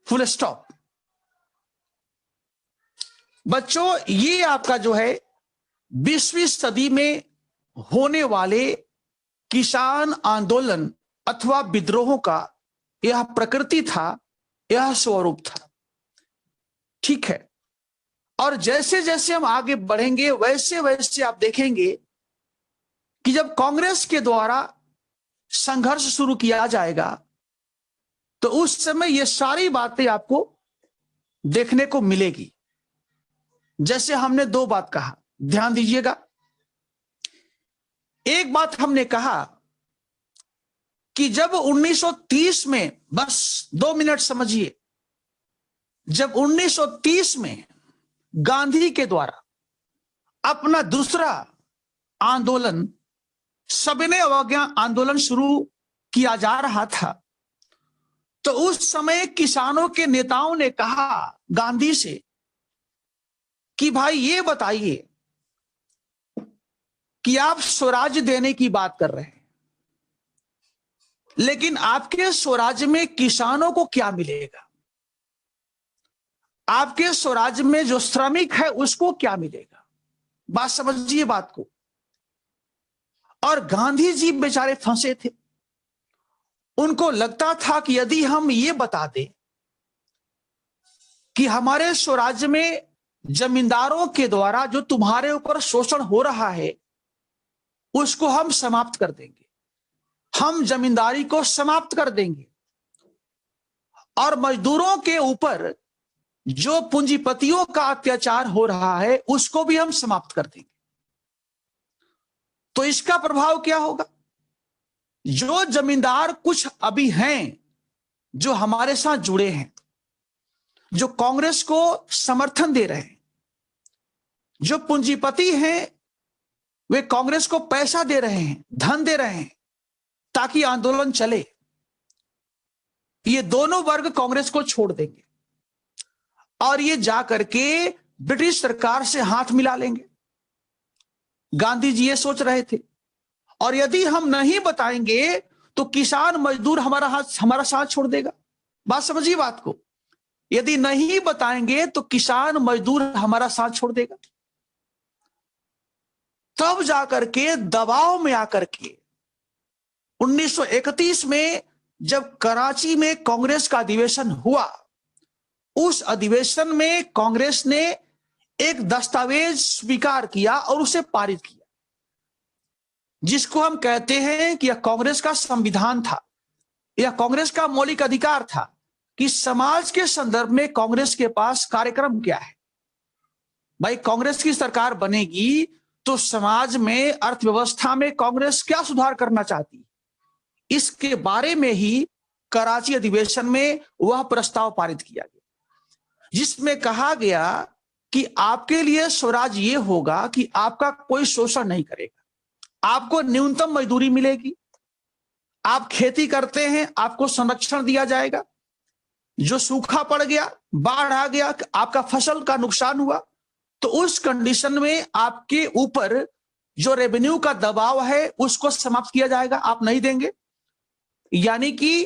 फुल स्टॉप। बच्चों, ये आपका जो है 20वीं सदी में होने वाले किसान आंदोलन अथवा विद्रोहों का यह प्रकृति था, यह स्वरूप था। ठीक है। और जैसे जैसे हम आगे बढ़ेंगे वैसे वैसे आप देखेंगे कि जब कांग्रेस के द्वारा संघर्ष शुरू किया जाएगा तो उस समय ये सारी बातें आपको देखने को मिलेगी। जैसे हमने दो बात कहा, ध्यान दीजिएगा। एक बात हमने कहा कि जब 1930 में, बस 2 मिनट समझिए, जब 1930 में गांधी के द्वारा अपना दूसरा आंदोलन, सविनय अवज्ञा आंदोलन शुरू किया जा रहा था, तो उस समय किसानों के नेताओं ने कहा गांधी से कि भाई ये बताइए कि आप स्वराज देने की बात कर रहे हैं, लेकिन आपके स्वराज में किसानों को क्या मिलेगा? आपके स्वराज में जो श्रमिक है उसको क्या मिलेगा? बात समझिए बात को। और गांधी जी बेचारे फंसे थे। उनको लगता था कि यदि हम ये बता दें कि हमारे स्वराज में जमींदारों के द्वारा जो तुम्हारे ऊपर शोषण हो रहा है उसको हम समाप्त कर देंगे, हम जमींदारी को समाप्त कर देंगे, और मजदूरों के ऊपर जो पूंजीपतियों का अत्याचार हो रहा है उसको भी हम समाप्त कर देंगे, तो इसका प्रभाव क्या होगा? जो जमींदार कुछ अभी हैं जो हमारे साथ जुड़े हैं, जो कांग्रेस को समर्थन दे रहे हैं, जो पूंजीपति हैं वे कांग्रेस को पैसा दे रहे हैं, धन दे रहे हैं ताकि आंदोलन चले, ये दोनों वर्ग कांग्रेस को छोड़ देंगे और ये जाकर के ब्रिटिश सरकार से हाथ मिला लेंगे। गांधी जी ये सोच रहे थे। और यदि हम नहीं बताएंगे तो किसान मजदूर हमारा साथ छोड़ देगा। बात समझिए बात को। यदि नहीं बताएंगे तो किसान मजदूर हमारा साथ छोड़ देगा। तब जाकर के दबाव में आकर के 1931 में जब कराची में कांग्रेस का अधिवेशन हुआ, उस अधिवेशन में कांग्रेस ने एक दस्तावेज स्वीकार किया और उसे पारित किया, जिसको हम कहते हैं कि यह कांग्रेस का संविधान था, यह कांग्रेस का मौलिक अधिकार था कि समाज के संदर्भ में कांग्रेस के पास कार्यक्रम क्या है। भाई कांग्रेस की सरकार बनेगी तो समाज में, अर्थव्यवस्था में कांग्रेस क्या सुधार करना चाहती है, इसके बारे में ही कराची अधिवेशन में वह प्रस्ताव पारित किया गया, जिसमें कहा गया कि आपके लिए स्वराज ये होगा कि आपका कोई शोषण नहीं करेगा, आपको न्यूनतम मजदूरी मिलेगी, आप खेती करते हैं आपको संरक्षण दिया जाएगा, जो सूखा पड़ गया, बाढ़ आ गया, आपका फसल का नुकसान हुआ तो उस कंडीशन में आपके ऊपर जो रेवेन्यू का दबाव है उसको समाप्त किया जाएगा, आप नहीं देंगे। यानी कि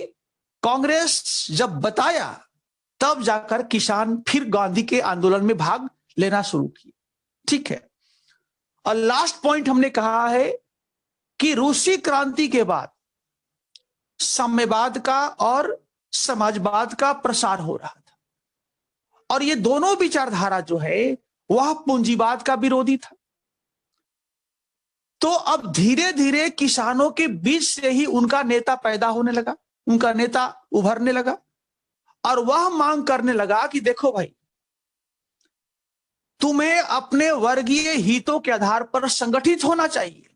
कांग्रेस जब बताया तब जाकर किसान फिर गांधी के आंदोलन में भाग लेना शुरू किए। ठीक है। और लास्ट पॉइंट हमने कहा है कि रूसी क्रांति के बाद साम्यवाद का और समाजवाद का प्रसार हो रहा था, और ये दोनों विचारधारा जो है वह पूंजीवाद का विरोधी था। तो अब धीरे धीरे किसानों के बीच से ही उनका नेता पैदा होने लगा, उनका नेता उभरने लगा, और वह मांग करने लगा कि देखो भाई, तुम्हें अपने वर्गीय हितों के आधार पर संगठित होना चाहिए,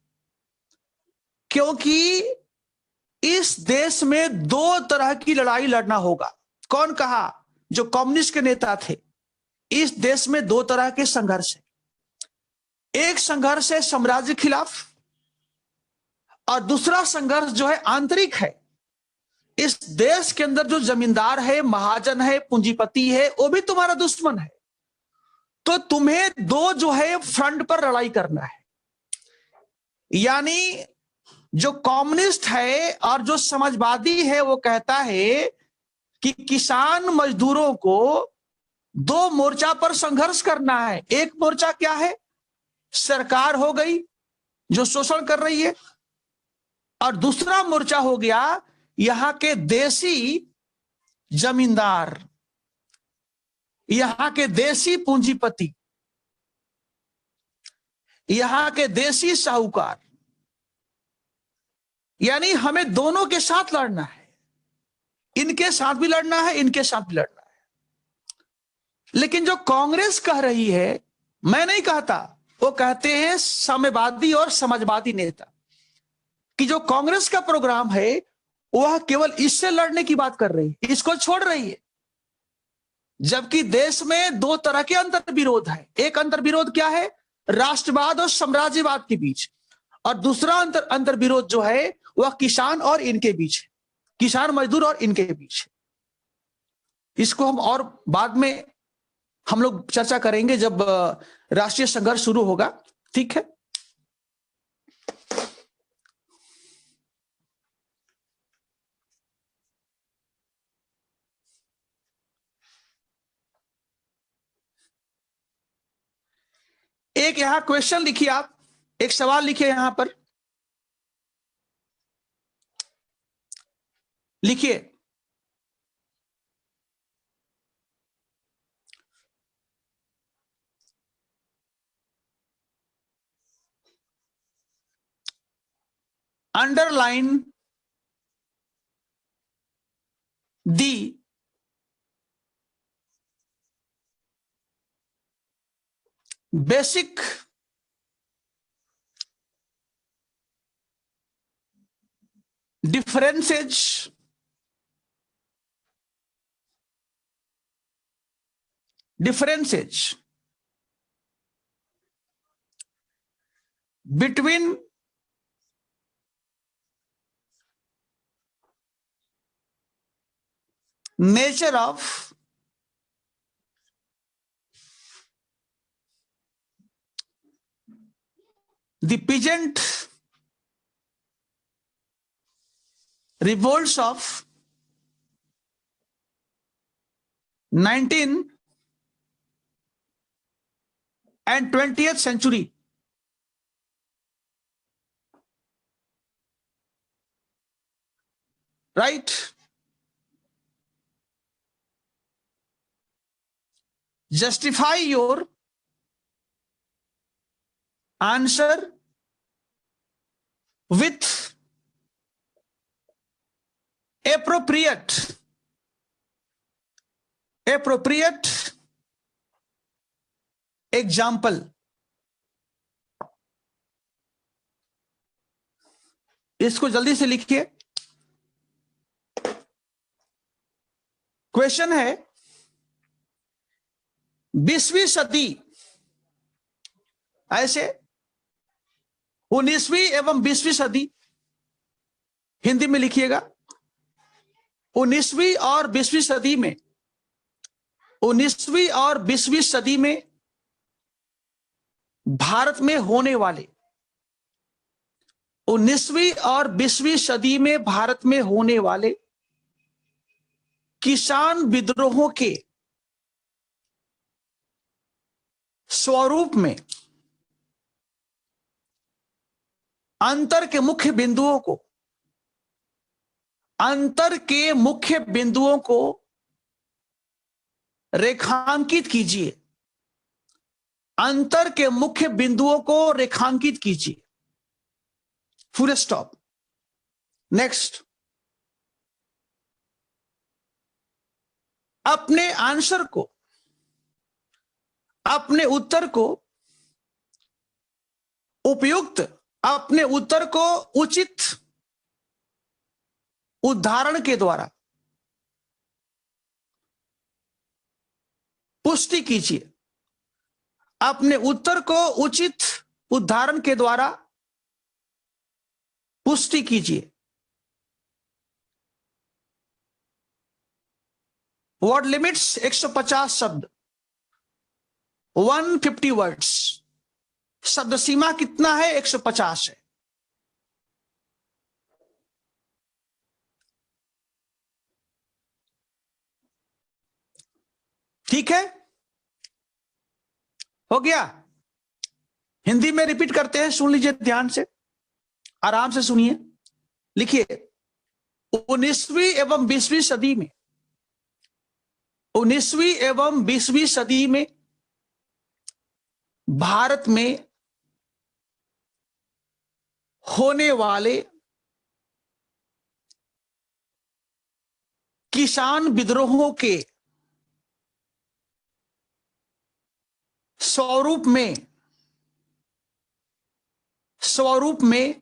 क्योंकि इस देश में दो तरह की लड़ाई लड़ना होगा। कौन कहा? जो कम्युनिस्ट के नेता थे। इस देश में दो तरह के संघर्ष है। एक संघर्ष है साम्राज्य के खिलाफ, और दूसरा संघर्ष जो है आंतरिक है। इस देश के अंदर जो जमींदार है, महाजन है, पूंजीपति है, वो भी तुम्हारा दुश्मन है। तो तुम्हें दो जो है फ्रंट पर लड़ाई करना है। यानी जो कम्युनिस्ट है और जो समाजवादी है वो कहता है कि किसान मजदूरों को दो मोर्चा पर संघर्ष करना है। एक मोर्चा क्या है? सरकार हो गई जो शोषण कर रही है, और दूसरा मोर्चा हो गया यहां के देसी जमींदार, यहां के देसी पूंजीपति, यहां के देसी साहूकार। यानी हमें दोनों के साथ लड़ना है, इनके साथ भी लड़ना है, इनके साथ भी लड़ना है। लेकिन जो कांग्रेस कह रही है, मैं नहीं कहता, वो कहते हैं साम्यवादी और समाजवादी नेता, कि जो कांग्रेस का प्रोग्राम है वह केवल इससे लड़ने की बात कर रही है, इसको छोड़ रही है। जबकि देश में दो तरह के अंतर्विरोध है। एक अंतर्विरोध क्या है? राष्ट्रवाद और साम्राज्यवाद के बीच। और दूसरा अंतर्विरोध जो है वह किसान और इनके बीच है, किसान मजदूर और इनके बीच है। इसको हम और बाद में हम लोग चर्चा करेंगे जब राष्ट्रीय संघर्ष शुरू होगा। ठीक है। एक यहां क्वेश्चन लिखिए, आप एक सवाल लिखिए, यहां पर लिखिए, underline the basic differences between nature of the peasant revolts of 19th and 20th century, right? Justify your answer with appropriate example. इसको जल्दी से लिखिए। क्वेश्चन है, 20वीं सदी, ऐसे 19वीं एवं 20वीं सदी, हिंदी में लिखिएगा। 19वीं और 20वीं सदी में, 19वीं और 20वीं सदी में भारत में होने वाले, 19वीं और 20वीं सदी में भारत में होने वाले किसान विद्रोहों के स्वरूप में अंतर के मुख्य बिंदुओं को रेखांकित कीजिए। अंतर के मुख्य बिंदुओं को रेखांकित कीजिए। Full stop. नेक्स्ट। अपने आंसर को, अपने उत्तर को उपयुक्त, अपने उत्तर को उचित उदाहरण के द्वारा पुष्टि कीजिए। अपने उत्तर को उचित उदाहरण के द्वारा पुष्टि कीजिए। वर्ड लिमिट्स 150 शब्द, 150 वर्ड्स। शब्द सीमा कितना है? 150 है। ठीक है, हो गया। हिंदी में रिपीट करते हैं, सुन लीजिए ध्यान से, आराम से सुनिए। लिखिए, 19वीं एवं 20वीं सदी में, 19वीं एवं 20वीं सदी में भारत में होने वाले किसान विद्रोहों के स्वरूप में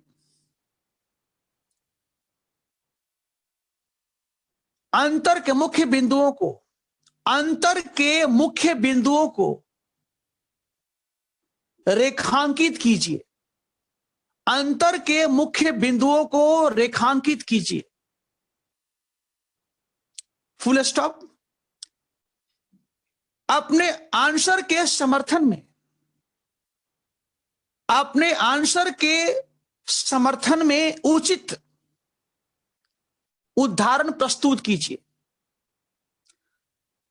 अंतर के मुख्य बिंदुओं को रेखांकित कीजिए। अंतर के मुख्य बिंदुओं को रेखांकित कीजिए। Full stop. अपने आंसर के समर्थन में, अपने आंसर के समर्थन में उचित उदाहरण प्रस्तुत कीजिए।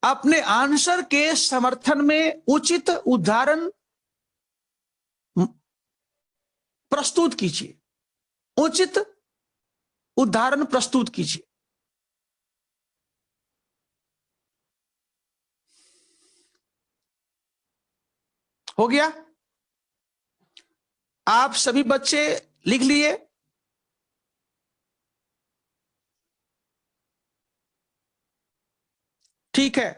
अपने आंसर के समर्थन में उचित उदाहरण प्रस्तुत कीजिए। उचित उदाहरण प्रस्तुत कीजिए। हो गया? आप सभी बच्चे लिख लिए? ठीक है।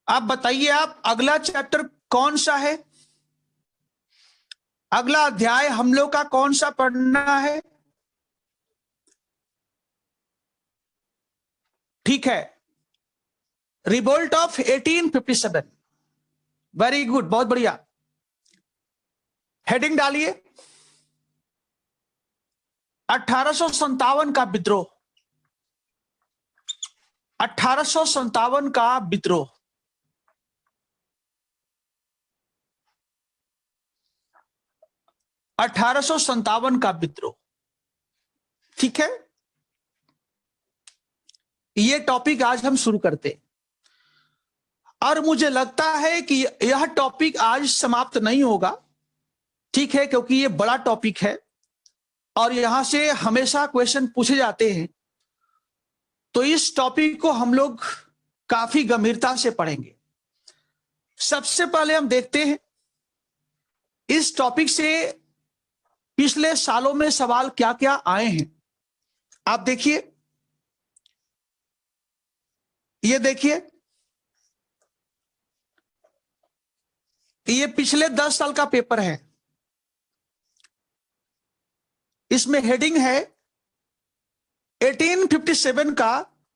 आप बताइए, आप अगला चैप्टर कौन सा है? अगला अध्याय हम लोग का कौन सा पढ़ना है? ठीक है, रिवोल्ट ऑफ 1857। वेरी गुड, बहुत बढ़िया। हेडिंग डालिए, 1857 का विद्रोह। 1857 का विद्रोह। का विद्रोह। ठीक है, ये टॉपिक आज हम शुरू करते हैं। और मुझे लगता है कि यह टॉपिक आज समाप्त नहीं होगा। ठीक है, क्योंकि ये बड़ा टॉपिक है और यहां से हमेशा क्वेश्चन पूछे जाते हैं। तो इस टॉपिक को हम लोग काफी गंभीरता से पढ़ेंगे। सबसे पहले हम देखते हैं इस टॉपिक से पिछले सालों में सवाल क्या क्या आए हैं। आप देखिए, ये देखिए, ये पिछले 10 साल का पेपर है। इसमें हेडिंग है 1857 का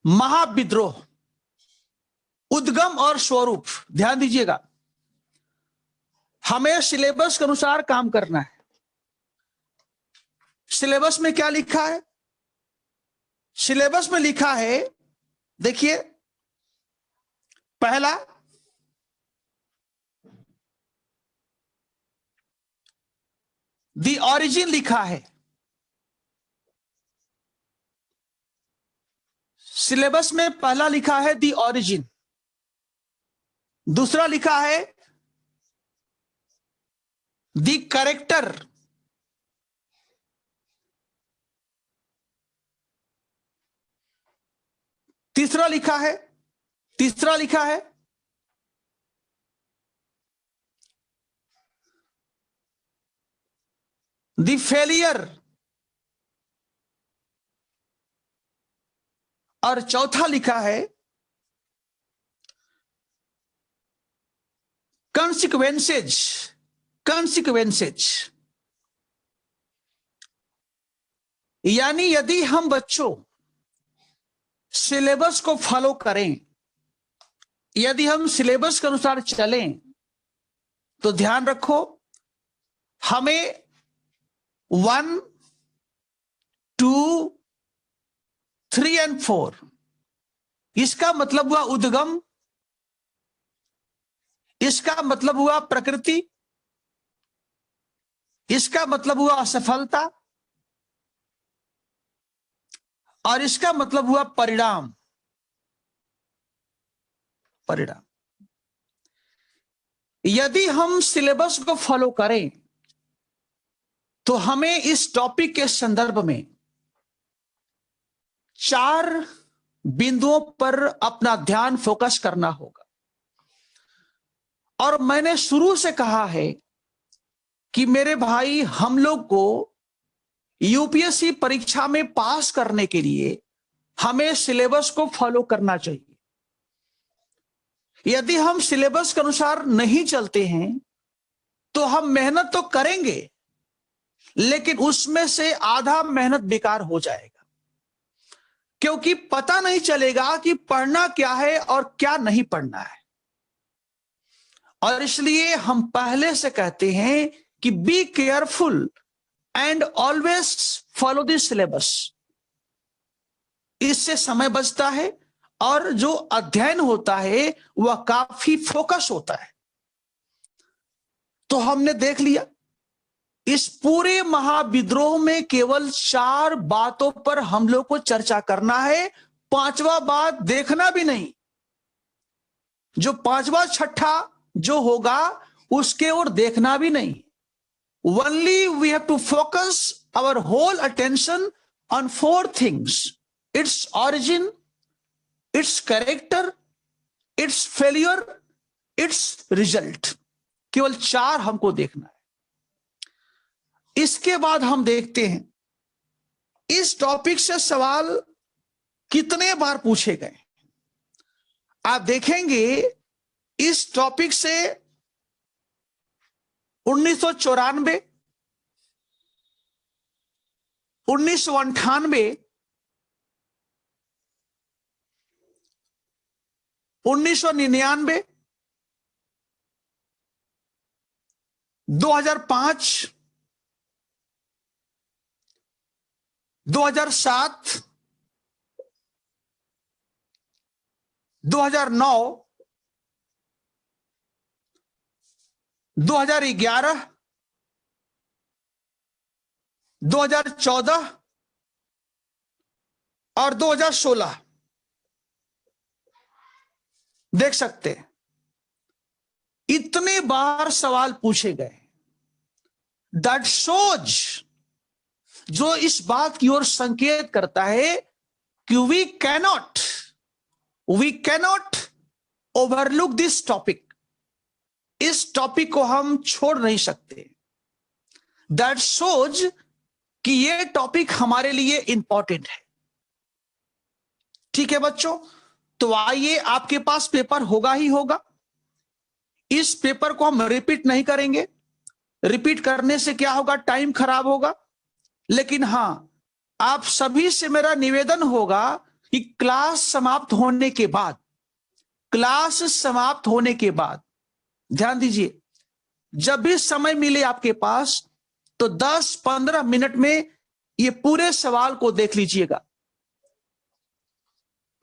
महाविद्रोह, उद्गम और स्वरूप। ध्यान दीजिएगा, हमें सिलेबस के अनुसार काम करना है। सिलेबस में क्या लिखा है? सिलेबस में लिखा है, देखिए, पहला दी ऑरिजिन लिखा है। सिलेबस में पहला लिखा है दी ऑरिजिन। दूसरा लिखा है दी कैरेक्टर। तीसरा लिखा है द फेलियर, और चौथा लिखा है कंसिक्वेंसेज। कंसिक्वेंसेज यानी यदि हम बच्चों सिलेबस को फॉलो करें, यदि हम सिलेबस के अनुसार चलें, तो ध्यान रखो हमें 1, 2, 3 और 4, इसका मतलब हुआ उद्गम, इसका मतलब हुआ प्रकृति, इसका मतलब हुआ असफलता, और इसका मतलब हुआ परिणाम। परिणाम यदि हम सिलेबस को फॉलो करें तो हमें इस टॉपिक के संदर्भ में 4 बिंदुओं पर अपना ध्यान फोकस करना होगा। और मैंने शुरू से कहा है कि मेरे भाई, हम लोग को यूपीएससी परीक्षा में पास करने के लिए हमें सिलेबस को फॉलो करना चाहिए। यदि हम सिलेबस के अनुसार नहीं चलते हैं तो हम मेहनत तो करेंगे, लेकिन उसमें से आधा मेहनत बेकार हो जाएगा, क्योंकि पता नहीं चलेगा कि पढ़ना क्या है और क्या नहीं पढ़ना है। और इसलिए हम पहले से कहते हैं कि be careful and always follow the syllabus. इससे समय बचता है और जो अध्ययन होता है वह काफी फोकस होता है। तो हमने देख लिया, इस पूरे महाविद्रोह में केवल 4 बातों पर हम लोग को चर्चा करना है। 5वां बात देखना भी नहीं। जो 5वां 6ठा जो होगा उसके ओर देखना भी नहीं। Only we have to focus our whole attention on 4 things: its origin, its character, its failure, its result. केवल 4 हमको देखना है। इसके बाद हम देखते हैं इस टॉपिक से सवाल कितने बार पूछे गए। आप देखेंगे इस टॉपिक से 1994, 1998, 1999, 2005, 2007, 2009, 2011, 2014 और 2016 देख सकते हैं। इतने बार सवाल पूछे गए। दैट शोज, जो इस बात की ओर संकेत करता है कि we cannot overlook this topic. इस टॉपिक को हम छोड़ नहीं सकते। दैट शोज कि ये टॉपिक हमारे लिए इंपॉर्टेंट है। ठीक है बच्चों, तो आइए, आपके पास पेपर होगा ही होगा। इस पेपर को हम रिपीट नहीं करेंगे। रिपीट करने से क्या होगा, टाइम खराब होगा। लेकिन हां, आप सभी से मेरा निवेदन होगा कि क्लास समाप्त होने के बाद ध्यान दीजिए, जब भी समय मिले आपके पास तो 10-15 मिनट में ये पूरे सवाल को देख लीजिएगा।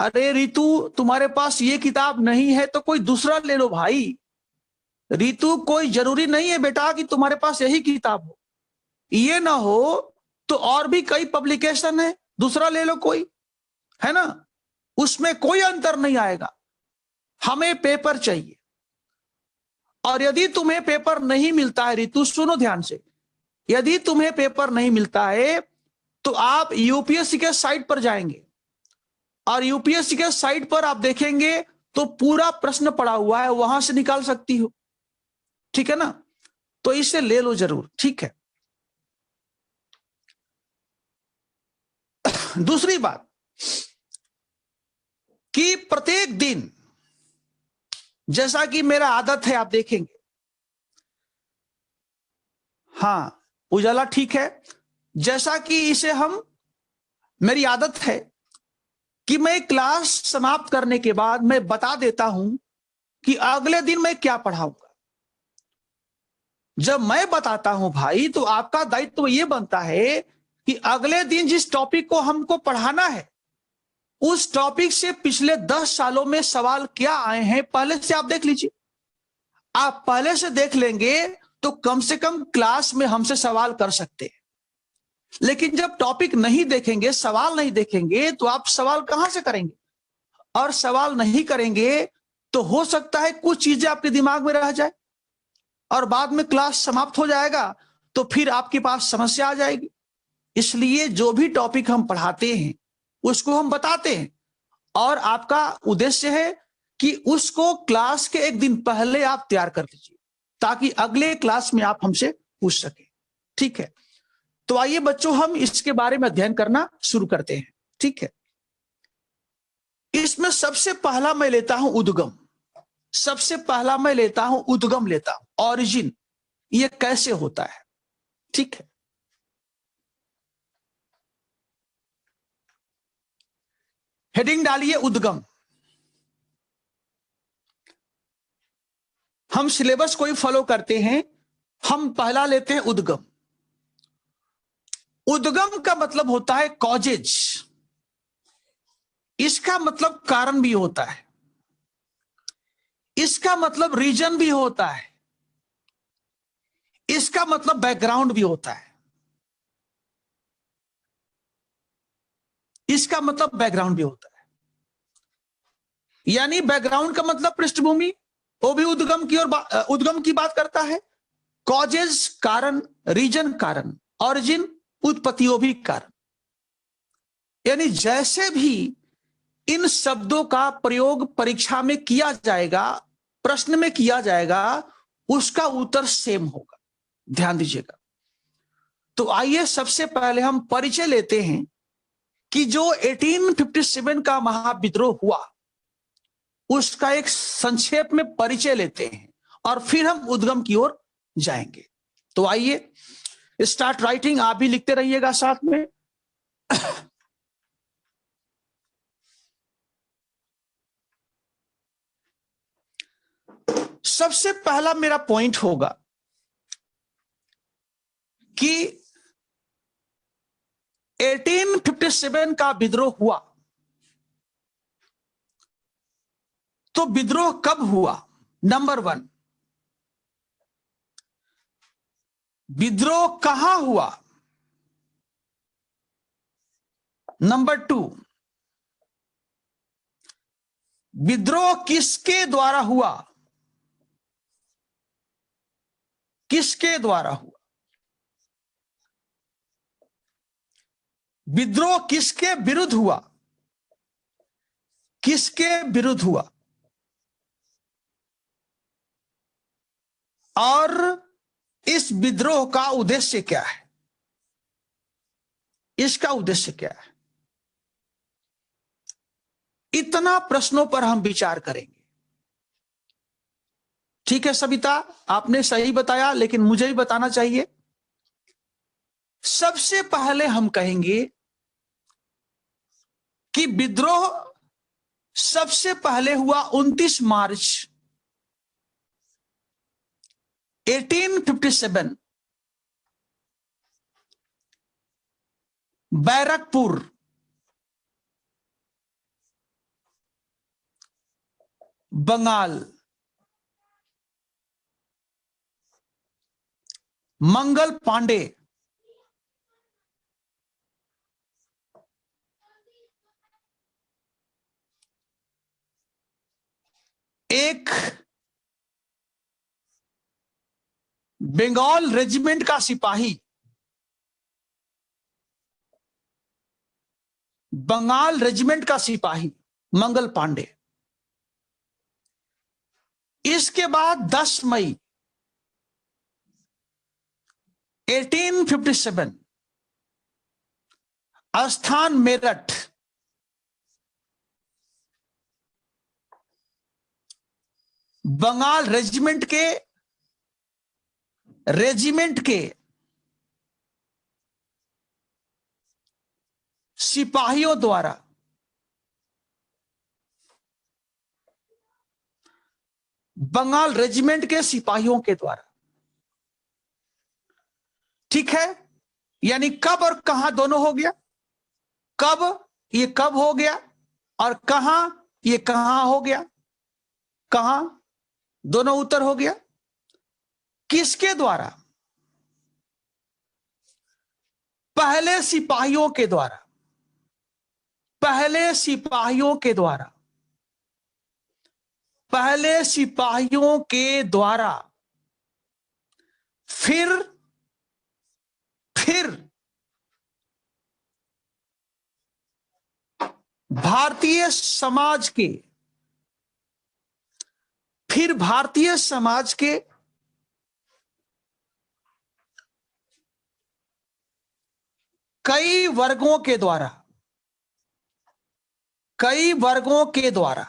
अरे रितु, तुम्हारे पास ये किताब नहीं है तो कोई दूसरा ले लो भाई। रितु, कोई जरूरी नहीं है बेटा कि तुम्हारे पास यही किताब हो। ये ना हो तो और भी कई पब्लिकेशन है, दूसरा ले लो कोई, है ना। उसमें कोई अंतर नहीं आएगा। हमें पेपर चाहिए। और यदि तुम्हें पेपर नहीं मिलता है, रितु सुनो ध्यान से, यदि तुम्हें पेपर नहीं मिलता है तो आप यूपीएससी के साइट पर जाएंगे और यूपीएससी के साइट पर आप देखेंगे तो पूरा प्रश्न पड़ा हुआ है, वहां से निकाल सकती हो। ठीक है ना, तो इसे ले लो जरूर। ठीक है, दूसरी बात कि प्रत्येक दिन, जैसा कि मेरा आदत है, आप देखेंगे, हाँ उजाला ठीक है, जैसा कि इसे हम, मेरी आदत है कि मैं क्लास समाप्त करने के बाद मैं बता देता हूं कि अगले दिन मैं क्या पढ़ाऊंगा। जब मैं बताता हूं भाई, तो आपका दायित्व तो यह बनता है कि अगले दिन जिस टॉपिक को हमको पढ़ाना है, उस टॉपिक से पिछले 10 सालों में सवाल क्या आए हैं पहले से आप देख लीजिए। आप पहले से देख लेंगे तो कम से कम क्लास में हमसे सवाल कर सकते हैं। लेकिन जब टॉपिक नहीं देखेंगे, सवाल नहीं देखेंगे, तो आप सवाल कहां से करेंगे? और सवाल नहीं करेंगे तो हो सकता है कुछ चीजें आपके दिमाग में रह जाए और बाद में क्लास समाप्त हो जाएगा तो फिर आपके पास समस्या आ जाएगी। इसलिए जो भी टॉपिक हम पढ़ाते हैं उसको हम बताते हैं, और आपका उद्देश्य है कि उसको क्लास के एक दिन पहले आप तैयार कर लीजिए ताकि अगले क्लास में आप हमसे पूछ सके। ठीक है, तो आइए बच्चों, हम इसके बारे में अध्ययन करना शुरू करते हैं। ठीक है, इसमें सबसे पहला मैं लेता हूं उद्गम। सबसे पहला मैं लेता हूं उद्गम, लेता हूं ऑरिजिन, ये कैसे होता है। ठीक है, हेडिंग डालिए उद्गम। हम सिलेबस को ही फॉलो करते हैं, हम पहला लेते हैं उद्गम। उद्गम का मतलब होता है कॉजेज, इसका मतलब कारण भी होता है, इसका मतलब रीजन भी होता है, इसका मतलब बैकग्राउंड भी होता है। इसका मतलब बैकग्राउंड भी होता है, यानी बैकग्राउंड का मतलब पृष्ठभूमि, वो भी उद्गम की ओर उद्गम की बात करता है। कॉजेज कारण, रीजन कारण, ऑरिजिन उत्पत्ति, वो भी कारण। यानी जैसे भी इन शब्दों का प्रयोग परीक्षा में किया जाएगा, प्रश्न में किया जाएगा, उसका उत्तर सेम होगा, ध्यान दीजिएगा। तो आइए सबसे पहले हम परिचय लेते हैं कि जो 1857 का महाविद्रोह हुआ उसका एक संक्षेप में परिचय लेते हैं और फिर हम उद्गम की ओर जाएंगे। तो आइए स्टार्ट राइटिंग, आप भी लिखते रहिएगा साथ में। सबसे पहला मेरा पॉइंट होगा कि 1857 का विद्रोह हुआ, तो विद्रोह कब हुआ? नंबर 1, विद्रोह कहां हुआ? नंबर 2, विद्रोह किसके द्वारा हुआ? किसके द्वारा हुआ? विद्रोह किसके विरुद्ध हुआ? किसके विरुद्ध हुआ? और इस विद्रोह का उद्देश्य क्या है? इसका उद्देश्य क्या है? इतना प्रश्नों पर हम विचार करेंगे। ठीक है सविता, आपने सही बताया, लेकिन मुझे भी बताना चाहिए। सबसे पहले हम कहेंगे कि विद्रोह सबसे पहले हुआ 29 मार्च 1857 बैरकपुर, बंगाल। मंगल पांडे एक बंगाल रेजिमेंट का सिपाही, बंगाल रेजिमेंट का सिपाही मंगल पांडे। इसके बाद 10 मई 1857 स्थान मेरठ, बंगाल रेजिमेंट के सिपाहियों द्वारा बंगाल रेजिमेंट के सिपाहियों के द्वारा, ठीक है। यानी कब और कहां दोनों हो गया। कब, ये कब हो गया, और कहां, ये कहां हो गया। कहां, दोनों उत्तर हो गया। किसके द्वारा, पहले सिपाहियों के द्वारा, पहले सिपाहियों के द्वारा, पहले सिपाहियों के द्वारा, फिर भारतीय समाज के, फिर भारतीय समाज के कई वर्गों के द्वारा, कई वर्गों के द्वारा,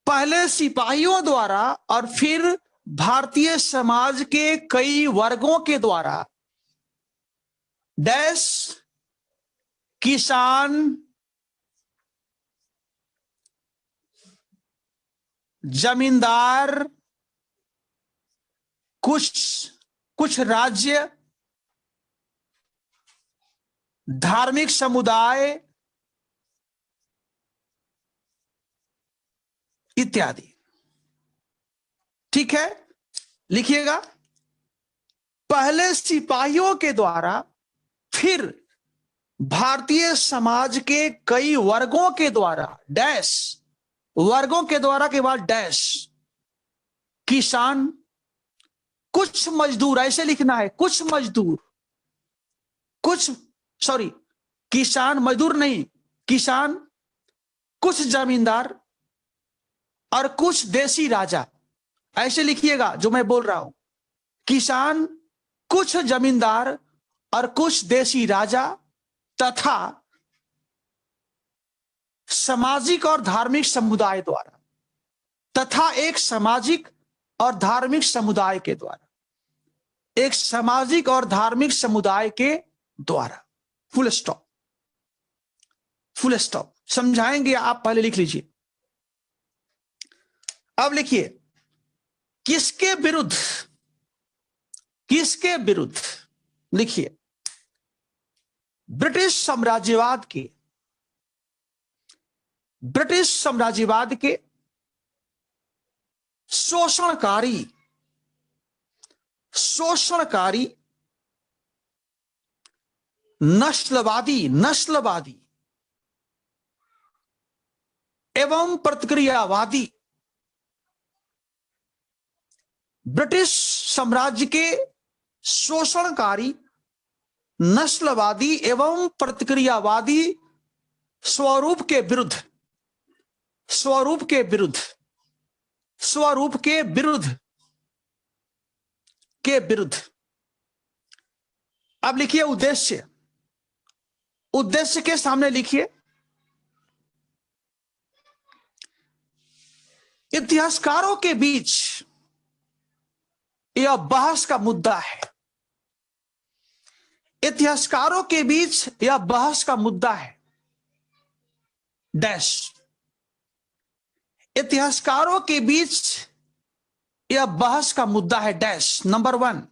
पहले सिपाहियों द्वारा और फिर भारतीय समाज के कई वर्गों के द्वारा डैश किसान, जमींदार, कुछ राज्य, धार्मिक समुदाय इत्यादि। ठीक है, लिखिएगा। पहले सिपाहियों के द्वारा, फिर भारतीय समाज के कई वर्गों के द्वारा डैश, वर्गों के द्वारा के बाद डैश किसान, कुछ मजदूर, ऐसे लिखना है, कुछ मजदूर, किसान, मजदूर नहीं, किसान, कुछ जमींदार और कुछ देसी राजा, ऐसे लिखिएगा जो मैं बोल रहा हूं। किसान, कुछ जमींदार और कुछ देसी राजा तथा सामाजिक और धार्मिक समुदाय द्वारा, तथा एक सामाजिक और धार्मिक समुदाय के द्वारा, एक सामाजिक और धार्मिक समुदाय के द्वारा। Full stop, full stop. समझाएंगे आप, पहले लिख लीजिए। अब लिखिए, किसके विरुद्ध, किसके विरुद्ध, लिखिए, ब्रिटिश साम्राज्यवाद के, ब्रिटिश साम्राज्यवाद के शोषणकारी, शोषणकारी, नस्लवादी, नस्लवादी एवं प्रतिक्रियावादी, ब्रिटिश साम्राज्य के शोषणकारी, नस्लवादी एवं प्रतिक्रियावादी स्वरूप के विरुद्ध, स्वरूप के विरुद्ध, स्वरूप के विरुद्ध, के विरुद्ध। अब लिखिए उद्देश्य, उद्देश्य के सामने लिखिए इतिहासकारों के बीच यह बहस का मुद्दा है, इतिहासकारों के बीच यह बहस का मुद्दा है डैश, इतिहासकारों के बीच यह बहस का मुद्दा है डैश। नंबर 1,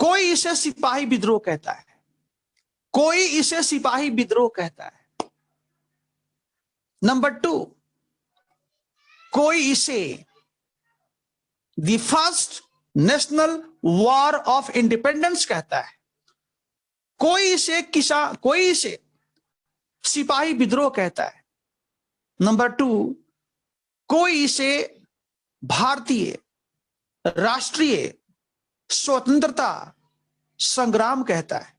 कोई इसे सिपाही विद्रोह कहता है, कोई इसे सिपाही विद्रोह कहता है। नंबर 2, कोई इसे the first national war of independence कहता है, कोई इसे कोई इसे सिपाही विद्रोह कहता है। नंबर 2, कोई इसे भारतीय राष्ट्रीय स्वतंत्रता संग्राम कहता है,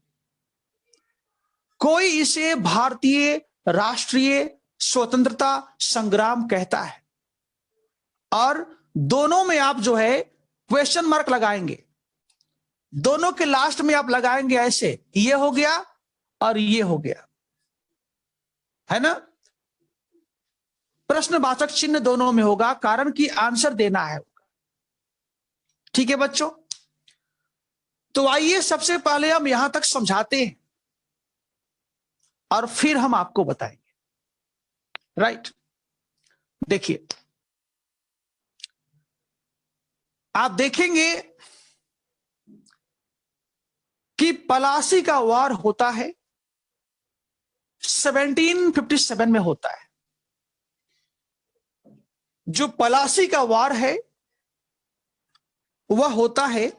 कोई इसे भारतीय राष्ट्रीय स्वतंत्रता संग्राम कहता है। और दोनों में आप जो है क्वेश्चन मार्क लगाएंगे, दोनों के लास्ट में आप लगाएंगे ऐसे, ये हो गया और ये हो गया, है ना। प्रश्नवाचक चिन्ह दोनों में होगा, कारण कि आंसर देना है। ठीक है बच्चों, तो आइए सबसे पहले हम यहां तक समझाते हैं और फिर हम आपको बताएंगे। राइट, देखिए, आप देखेंगे कि पलासी का वार होता है 1757 में होता है। जो पलासी का वार है वह होता है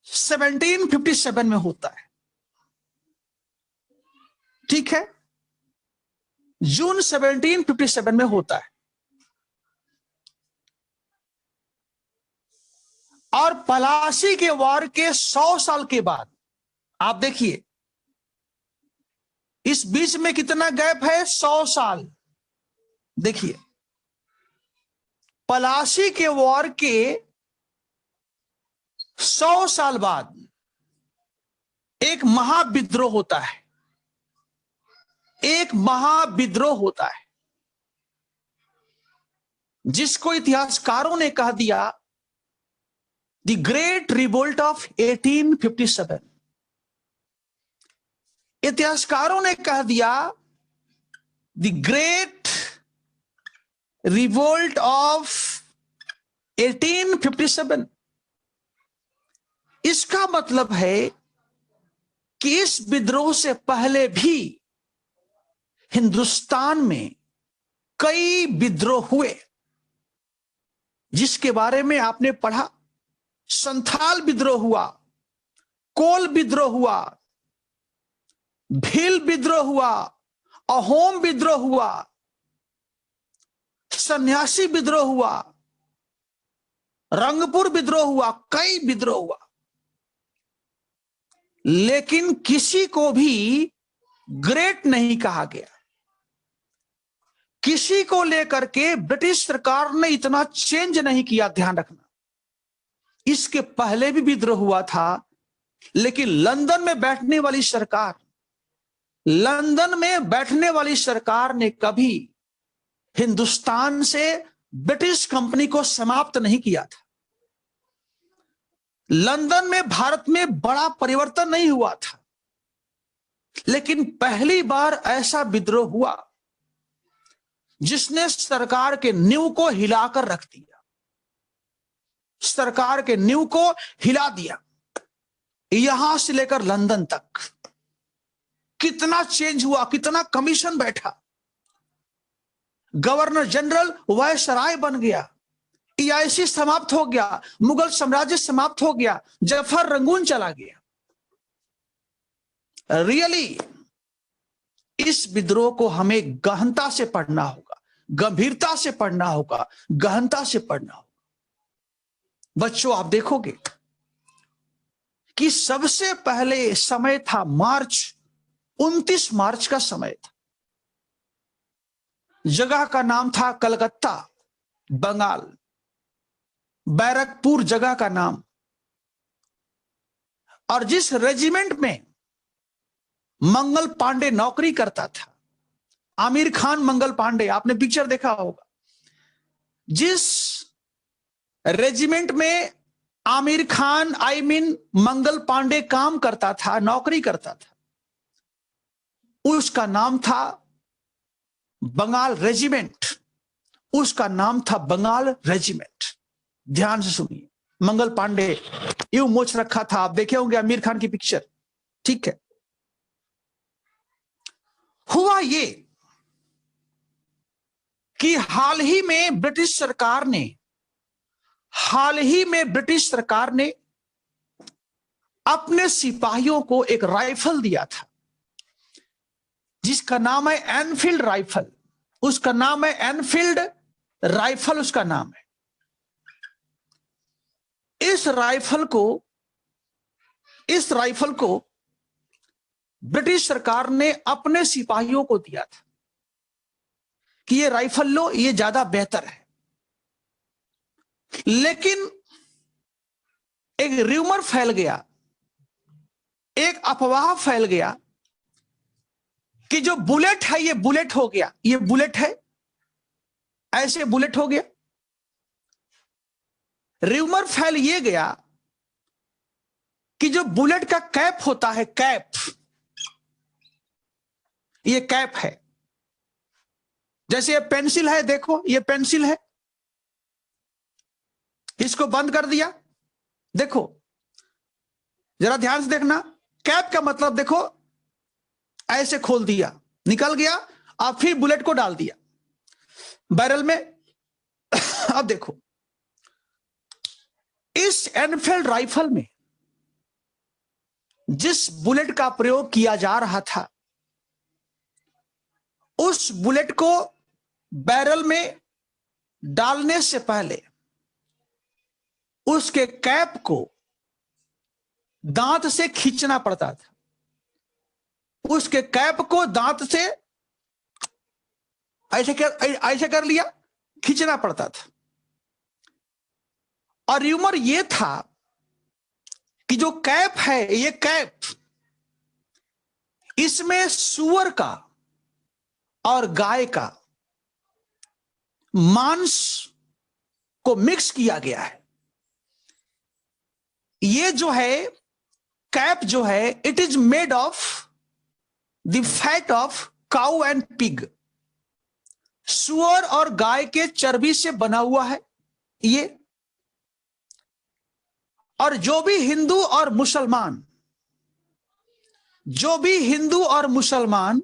1757 में होता है। ठीक है, जून 1757 में होता है। और पलासी के वार के 100 साल के बाद आप देखिए, इस बीच में कितना गैप है, 100 साल। देखिए, पलासी के वार के 100 साल बाद एक महाविद्रोह होता है, एक महाविद्रोह होता है जिसको इतिहासकारों ने कह दिया द ग्रेट रिवोल्ट ऑफ 1857। इतिहासकारों ने कह दिया द ग्रेट रिवोल्ट ऑफ 1857। इसका मतलब है कि इस विद्रोह से पहले भी हिंदुस्तान में कई विद्रोह हुए, जिसके बारे में आपने पढ़ा। संथाल विद्रोह हुआ, कोल विद्रोह हुआ, भील विद्रोह हुआ, अहोम विद्रोह हुआ, सन्यासी विद्रोह हुआ, रंगपुर विद्रोह हुआ, कई विद्रोह हुआ। लेकिन किसी को भी ग्रेट नहीं कहा गया। किसी को लेकर के ब्रिटिश सरकार ने इतना चेंज नहीं किया। ध्यान रखना, इसके पहले भी विद्रोह हुआ था, लेकिन लंदन में बैठने वाली सरकार, लंदन में बैठने वाली सरकार ने कभी हिंदुस्तान से ब्रिटिश कंपनी को समाप्त नहीं किया था। लंदन में भारत में बड़ा परिवर्तन नहीं हुआ था, लेकिन पहली बार ऐसा विद्रोह हुआ जिसने सरकार के नींव को हिलाकर रख दिया। सरकार के नींव को हिला दिया। यहां से लेकर लंदन तक कितना चेंज हुआ, कितना कमीशन बैठा। गवर्नर जनरल वायसराय बन गया, EIC समाप्त हो गया, मुगल साम्राज्य समाप्त हो गया, जफर रंगून चला गया। रियली इस विद्रोह को हमें गहनता से पढ़ना होगा, गंभीरता से पढ़ना होगा, गहनता से पढ़ना होगा। बच्चों, आप देखोगे कि सबसे पहले समय था मार्च, 29 मार्च का समय था। जगह का नाम था कलकत्ता, बंगाल। बैरकपुर जगह का नाम। और जिस रेजिमेंट में मंगल पांडे नौकरी करता था, आमिर खान मंगल पांडे, आपने पिक्चर देखा होगा। जिस रेजिमेंट में आमिर खान मंगल पांडे काम करता था, नौकरी करता था, उसका नाम था बंगाल रेजिमेंट। उसका नाम था बंगाल रेजिमेंट। ध्यान से सुनिए, मंगल पांडे यूं मोछ रखा था, आप देखे होंगे आमिर खान की पिक्चर। ठीक है, हुआ ये कि हाल ही में ब्रिटिश सरकार ने अपने सिपाहियों को एक राइफल दिया था, जिसका नाम है एनफील्ड राइफल। उसका नाम है एनफील्ड राइफल, उसका नाम है। इस राइफल को ब्रिटिश सरकार ने अपने सिपाहियों को दिया था कि ये राइफल लो, ये ज्यादा बेहतर है। लेकिन एक र्यूमर फैल गया, एक अफवाह फैल गया कि जो बुलेट है ये बुलेट हो गया, ये बुलेट है, ऐसे बुलेट हो गया। र्यूमर फैल ये गया कि जो बुलेट का कैप होता है, कैप, ये कैप है। जैसे ये पेंसिल है, देखो ये पेंसिल है, इसको बंद कर दिया, देखो जरा ध्यान से देखना, कैप का मतलब देखो, ऐसे खोल दिया, निकल गया, अब फिर बुलेट को डाल दिया बैरल में। अब देखो इस एनफील्ड राइफल में जिस बुलेट का प्रयोग किया जा रहा था, उस बुलेट को बैरल में डालने से पहले उसके कैप को दांत से खींचना पड़ता था, उसके कैप को दांत से ऐसे कर लिया, खींचना पड़ता था। और र्यूमर यह था कि जो कैप है, ये कैप, इसमें सूअर का और गाय का मांस को मिक्स किया गया है। ये जो है कैप जो है, it is made of the fat of cow and pig, सूअर और गाय के चर्बी से बना हुआ है ये। और जो भी हिंदू और मुसलमान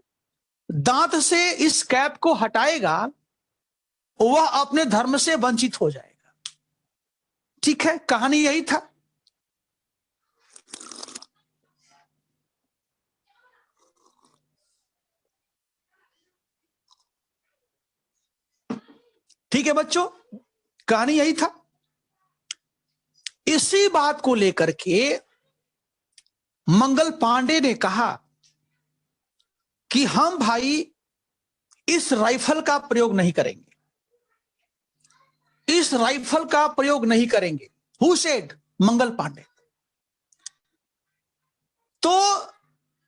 दांत से इस कैप को हटाएगा, वह अपने धर्म से वंचित हो जाएगा। ठीक है, कहानी यही था। ठीक है बच्चों, कहानी यही था। इसी बात को लेकर के मंगल पांडे ने कहा कि हम भाई इस राइफल का प्रयोग नहीं करेंगे, इस राइफल का प्रयोग नहीं करेंगे। Who said? मंगल पांडे। तो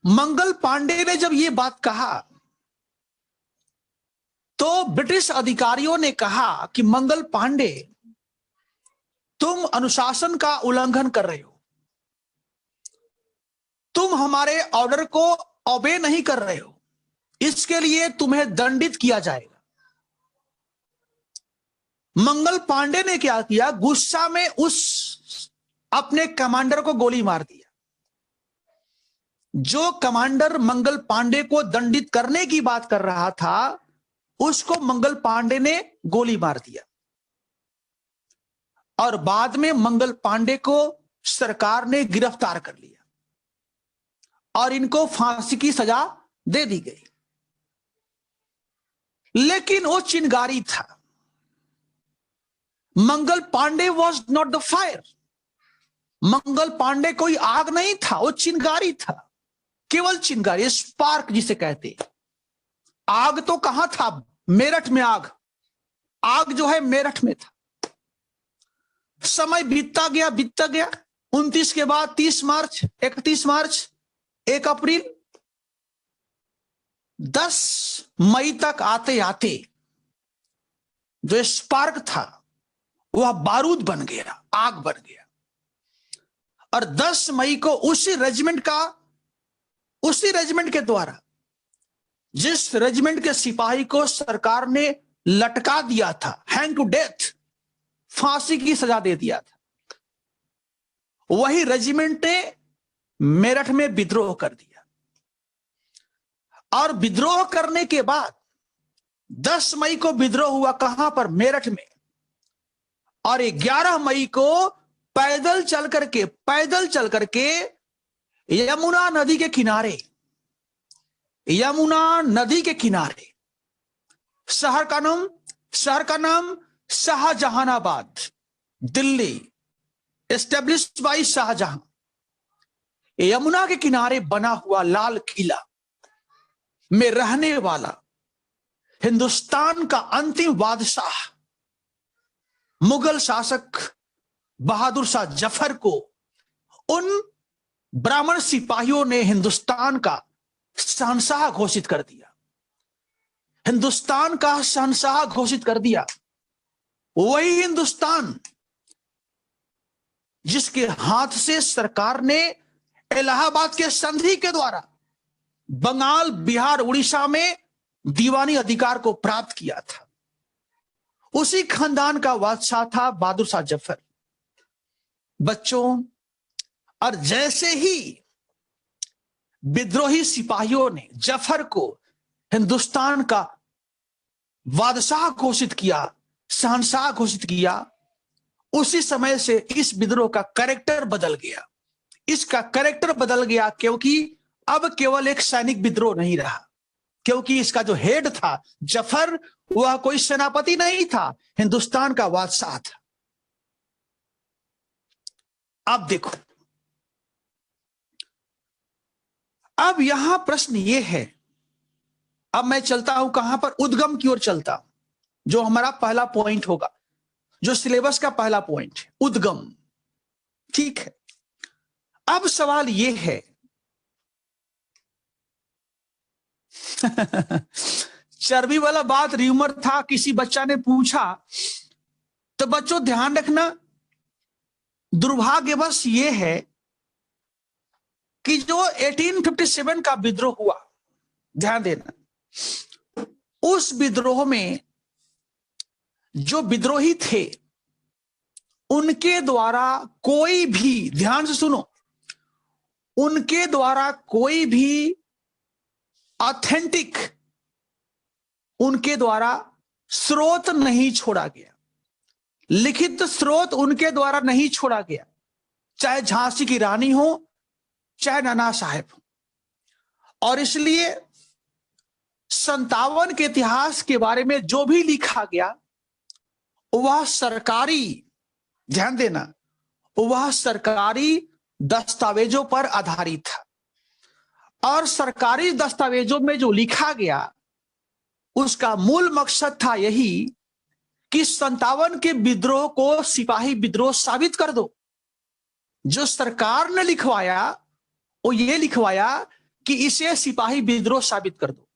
मंगल पांडे ने जब ये बात कहा तो ब्रिटिश अधिकारियों ने कहा कि मंगल पांडे, तुम अनुशासन का उल्लंघन कर रहे हो, तुम हमारे ऑर्डर को ओबे नहीं कर रहे हो, इसके लिए तुम्हें दंडित किया जाएगा। मंगल पांडे ने क्या किया? गुस्सा में उस अपने कमांडर को गोली मार दिया। जो कमांडर मंगल पांडे को दंडित करने की बात कर रहा था, उसको मंगल पांडे ने गोली मार दिया। और बाद में मंगल पांडे को सरकार ने गिरफ्तार कर लिया और इनको फांसी की सजा दे दी गई। लेकिन वो चिंगारी था। Mangal Pandey was not the fire. Mangal Pandey कोई आग नहीं था, वो चिंगारी था, केवल चिंगारी, स्पार्क जिसे कहते। आग तो कहां था? मेरठ में आग, आग जो है मेरठ में था। समय बीतता गया 29 के बाद 30 मार्च, 31 मार्च, 1 अप्रैल, 10 मई तक आते आते जो स्पार्क था वह बारूद बन गया, आग बन गया। और 10 मई को उसी रेजिमेंट के द्वारा, जिस रेजिमेंट के सिपाही को सरकार ने लटका दिया था, हैंग टू डेथ, फांसी की सजा दे दिया था, वही रेजिमेंट ने मेरठ में विद्रोह कर दिया। और विद्रोह करने के बाद 10 मई को विद्रोह हुआ, कहां पर? मेरठ में। और 11 मई को पैदल चल करके यमुना नदी के किनारे, शहर का नाम शाहजहानाबाद, दिल्ली, एस्टेब्लिश्ड बाय शाहजहां, यमुना के किनारे बना हुआ लाल किला में रहने वाला हिंदुस्तान का अंतिम बादशाह, मुगल शासक बहादुर शाह जफर को उन ब्राह्मण सिपाहियों ने हिंदुस्तान का शहंशाह घोषित कर दिया, हिंदुस्तान का शहंशाह घोषित कर दिया। वही हिंदुस्तान जिसके हाथ से सरकार ने इलाहाबाद के संधि के द्वारा बंगाल, बिहार, उड़ीसा में दीवानी अधिकार को प्राप्त किया था। उसी खानदान का बादशाह था बहादुर शाह जफर। बच्चों, और जैसे ही विद्रोही सिपाहियों ने जफर को हिंदुस्तान का बादशाह घोषित किया, शहंशाह घोषित किया, उसी समय से इस विद्रोह का कैरेक्टर बदल गया। इसका कैरेक्टर बदल गया क्योंकि अब केवल एक सैनिक विद्रोह नहीं रहा, क्योंकि इसका जो हेड था जफर, वह कोई सेनापति नहीं था, हिंदुस्तान का बादशाह था। अब देखो, अब यहां प्रश्न यह है, अब मैं चलता हूं कहां पर, उद्गम की ओर चलता हूं, जो हमारा पहला पॉइंट होगा, जो सिलेबस का पहला पॉइंट है, उद्गम। ठीक है, अब सवाल यह है चर्बी वाला बात र्यूमर था, किसी बच्चा ने पूछा, तो बच्चों ध्यान रखना, दुर्भाग्यवश यह है कि जो 1857 का विद्रोह हुआ, ध्यान देना, उस विद्रोह में जो विद्रोही थे उनके द्वारा कोई भी, ध्यान से सुनो, उनके द्वारा कोई भी ऑथेंटिक, उनके द्वारा स्रोत नहीं छोड़ा गया, लिखित स्रोत उनके द्वारा नहीं छोड़ा गया, चाहे झांसी की रानी हो, चाहे नाना साहेब हो। और इसलिए 57 के इतिहास के बारे में जो भी लिखा गया वह सरकारी, ध्यान देना, वह सरकारी दस्तावेजों पर आधारित था। और सरकारी दस्तावेजों में जो लिखा गया उसका मूल मकसद था यही कि 57 के विद्रोह को सिपाही विद्रोह साबित कर दो। जो सरकार ने लिखवाया वो ये लिखवाया कि इसे सिपाही विद्रोह साबित कर दो।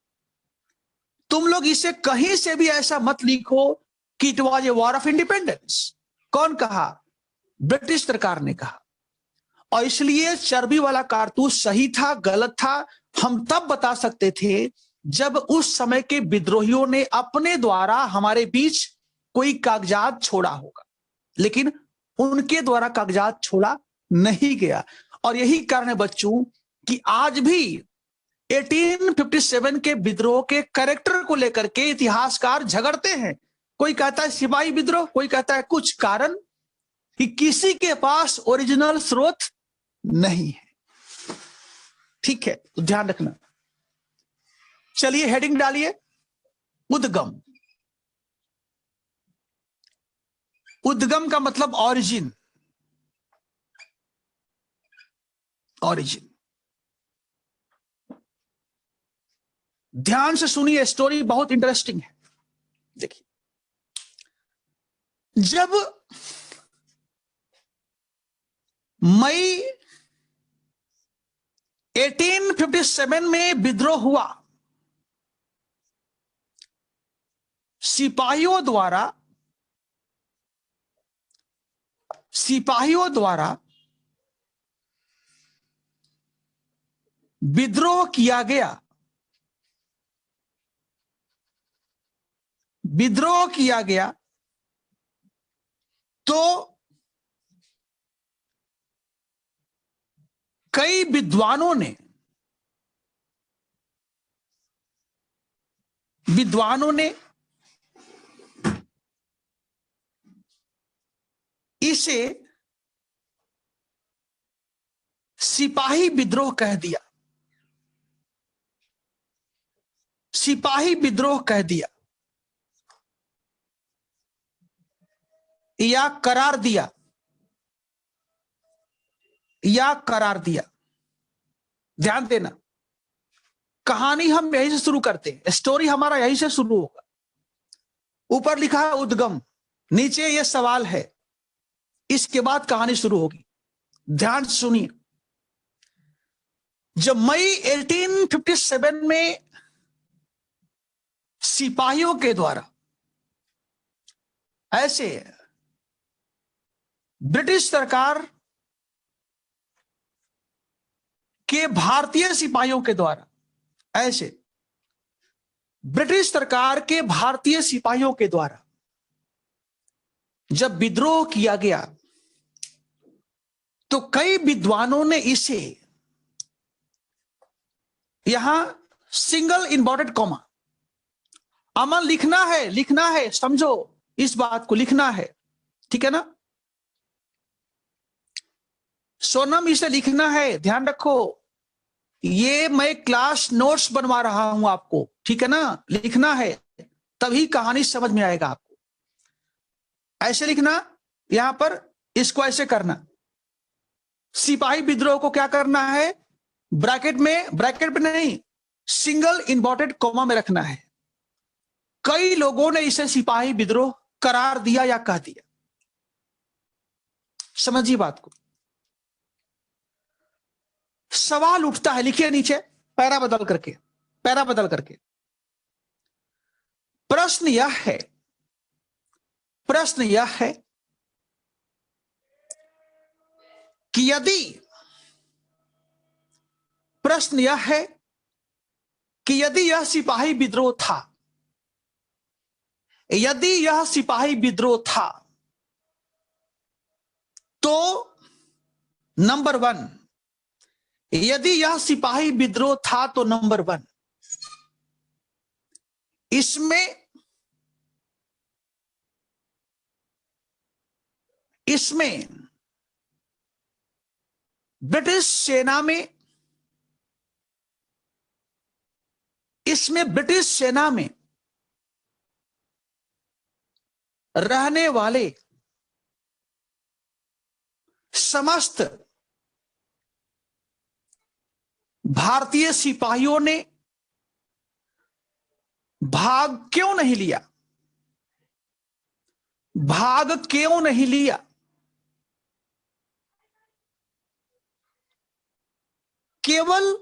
तुम लोग इसे कहीं से भी ऐसा मत लिखो कि it was a war of independence. कौन कहा? ब्रिटिश सरकार ने कहा। और इसलिए चर्बी वाला कारतूस सही था गलत था हम तब बता सकते थे जब उस समय के विद्रोहियों ने अपने द्वारा हमारे बीच कोई कागजात छोड़ा होगा, लेकिन उनके द्वारा कागजात छोड़ा नहीं गया। और यही कारण है बच्चों कि आज भी 1857 के विद्रोह के कैरेक्टर को लेकर के इतिहासकार झगड़ते हैं। कोई कहता है सिपाही विद्रोह, कोई कहता है कुछ, कारण कि किसी के पास ओरिजिनल स्रोत नहीं है। ठीक है, तो ध्यान रखना। चलिए हेडिंग डालिए, उद्गम। उद्गम का मतलब ऑरिजिन, ऑरिजिन। ध्यान से सुनिए, स्टोरी बहुत इंटरेस्टिंग है। देखिए, जब मई 1857 में विद्रोह हुआ, सिपाहियों द्वारा विद्रोह किया गया। विद्रोह किया गया तो कई विद्वानों ने इसे सिपाही विद्रोह कह दिया। सिपाही विद्रोह कह दिया या करार दिया, ध्यान देना, कहानी हम यहीं से शुरू करते हैं, स्टोरी हमारा यहीं से शुरू होगा। ऊपर लिखा है उद्गम, नीचे ये सवाल है, इसके बाद कहानी शुरू होगी। ध्यान सुनिए, जब मई 1857 में सिपाहियों के द्वारा ऐसे ब्रिटिश सरकार के भारतीय सिपाहियों के द्वारा ऐसे ब्रिटिश सरकार के भारतीय सिपाहियों के द्वारा जब विद्रोह किया गया, तो कई विद्वानों ने इसे यहां सिंगल इन्वर्टेड कॉमा, अमन लिखना है, समझो इस बात को लिखना है, ठीक है ना सोनम, इसे लिखना है, ध्यान रखो, ये मैं क्लास नोट्स बनवा रहा हूं आपको, ठीक है ना, लिखना है तभी कहानी समझ में आएगा आपको। ऐसे लिखना, यहां पर इसको ऐसे करना, सिपाही विद्रोह को क्या करना है, ब्रैकेट में नहीं, सिंगल इन्वर्टेड कॉमा में रखना है। कई लोगों ने इसे सिपाही विद्रोह करार दिया या कह दिया, समझिए बात को। सवाल उठता है, लिखिए नीचे पैरा बदल करके, प्रश्न यह है कि यदि यह सिपाही विद्रोह था, तो नंबर 1, यदि यह सिपाही विद्रोह था तो नंबर 1, इसमें ब्रिटिश सेना में रहने वाले समस्त भारतीय सिपाहियों ने भाग क्यों नहीं लिया? केवल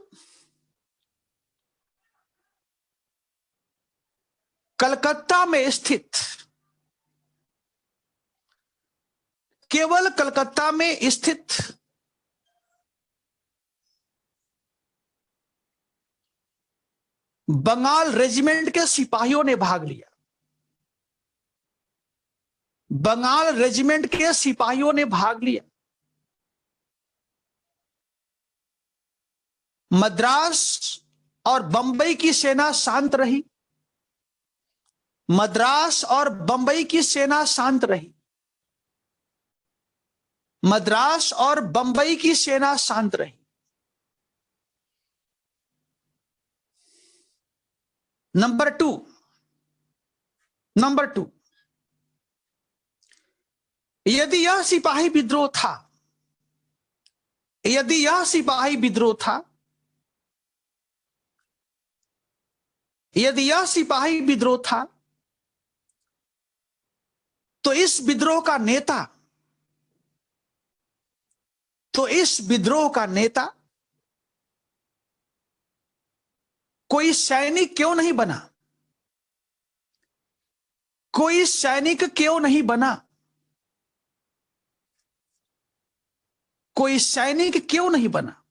कलकत्ता में स्थित बंगाल रेजिमेंट के सिपाहियों ने भाग लिया। मद्रास और बंबई की सेना शांत रही। नंबर टू, यदि यह सिपाही विद्रोह था, तो इस विद्रोह का नेता कोई सैनिक क्यों नहीं बना? कोई सैनिक क्यों नहीं बना?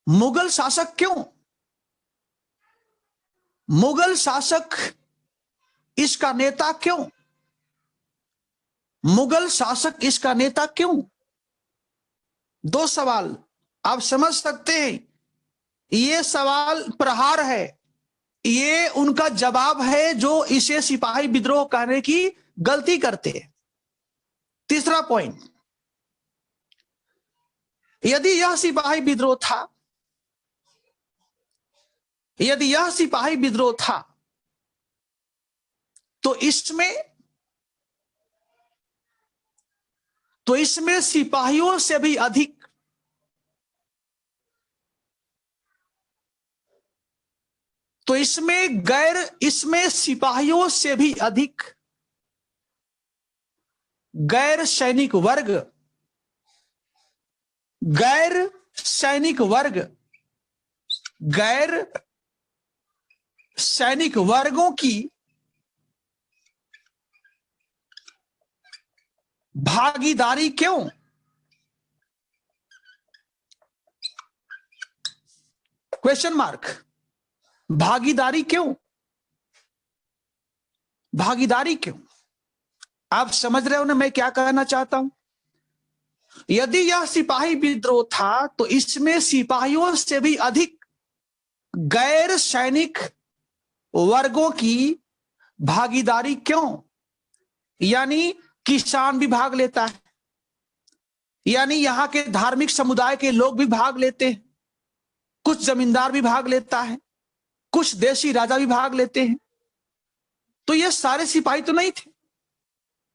मुगल शासक इसका नेता क्यों? 2 सवाल आप समझ सकते हैं, ये सवाल प्रहार है, ये उनका जवाब है जो इसे सिपाही विद्रोह कहने की गलती करते हैं। तीसरा पॉइंट, यदि यह सिपाही विद्रोह था, तो इसमें सिपाहियों से भी अधिक सिपाहियों से भी अधिक गैर सैनिक वर्ग, गैर सैनिक वर्ग, गैर सैनिक वर्गों की भागीदारी क्यों? Question mark. भागीदारी क्यों? भागीदारी क्यों? आप समझ रहे हो ना मैं क्या कहना चाहता हूं? यदि यह सिपाही विद्रोह था तो इसमें सिपाहियों से भी अधिक गैर सैनिक वर्गों की भागीदारी क्यों? यानी किसान भी भाग लेता है, यानी यहां के धार्मिक समुदाय के लोग भी भाग लेते हैं, कुछ जमींदार भी भाग लेता है, कुछ देशी राजा भी भाग लेते हैं। तो ये सारे सिपाही तो नहीं थे,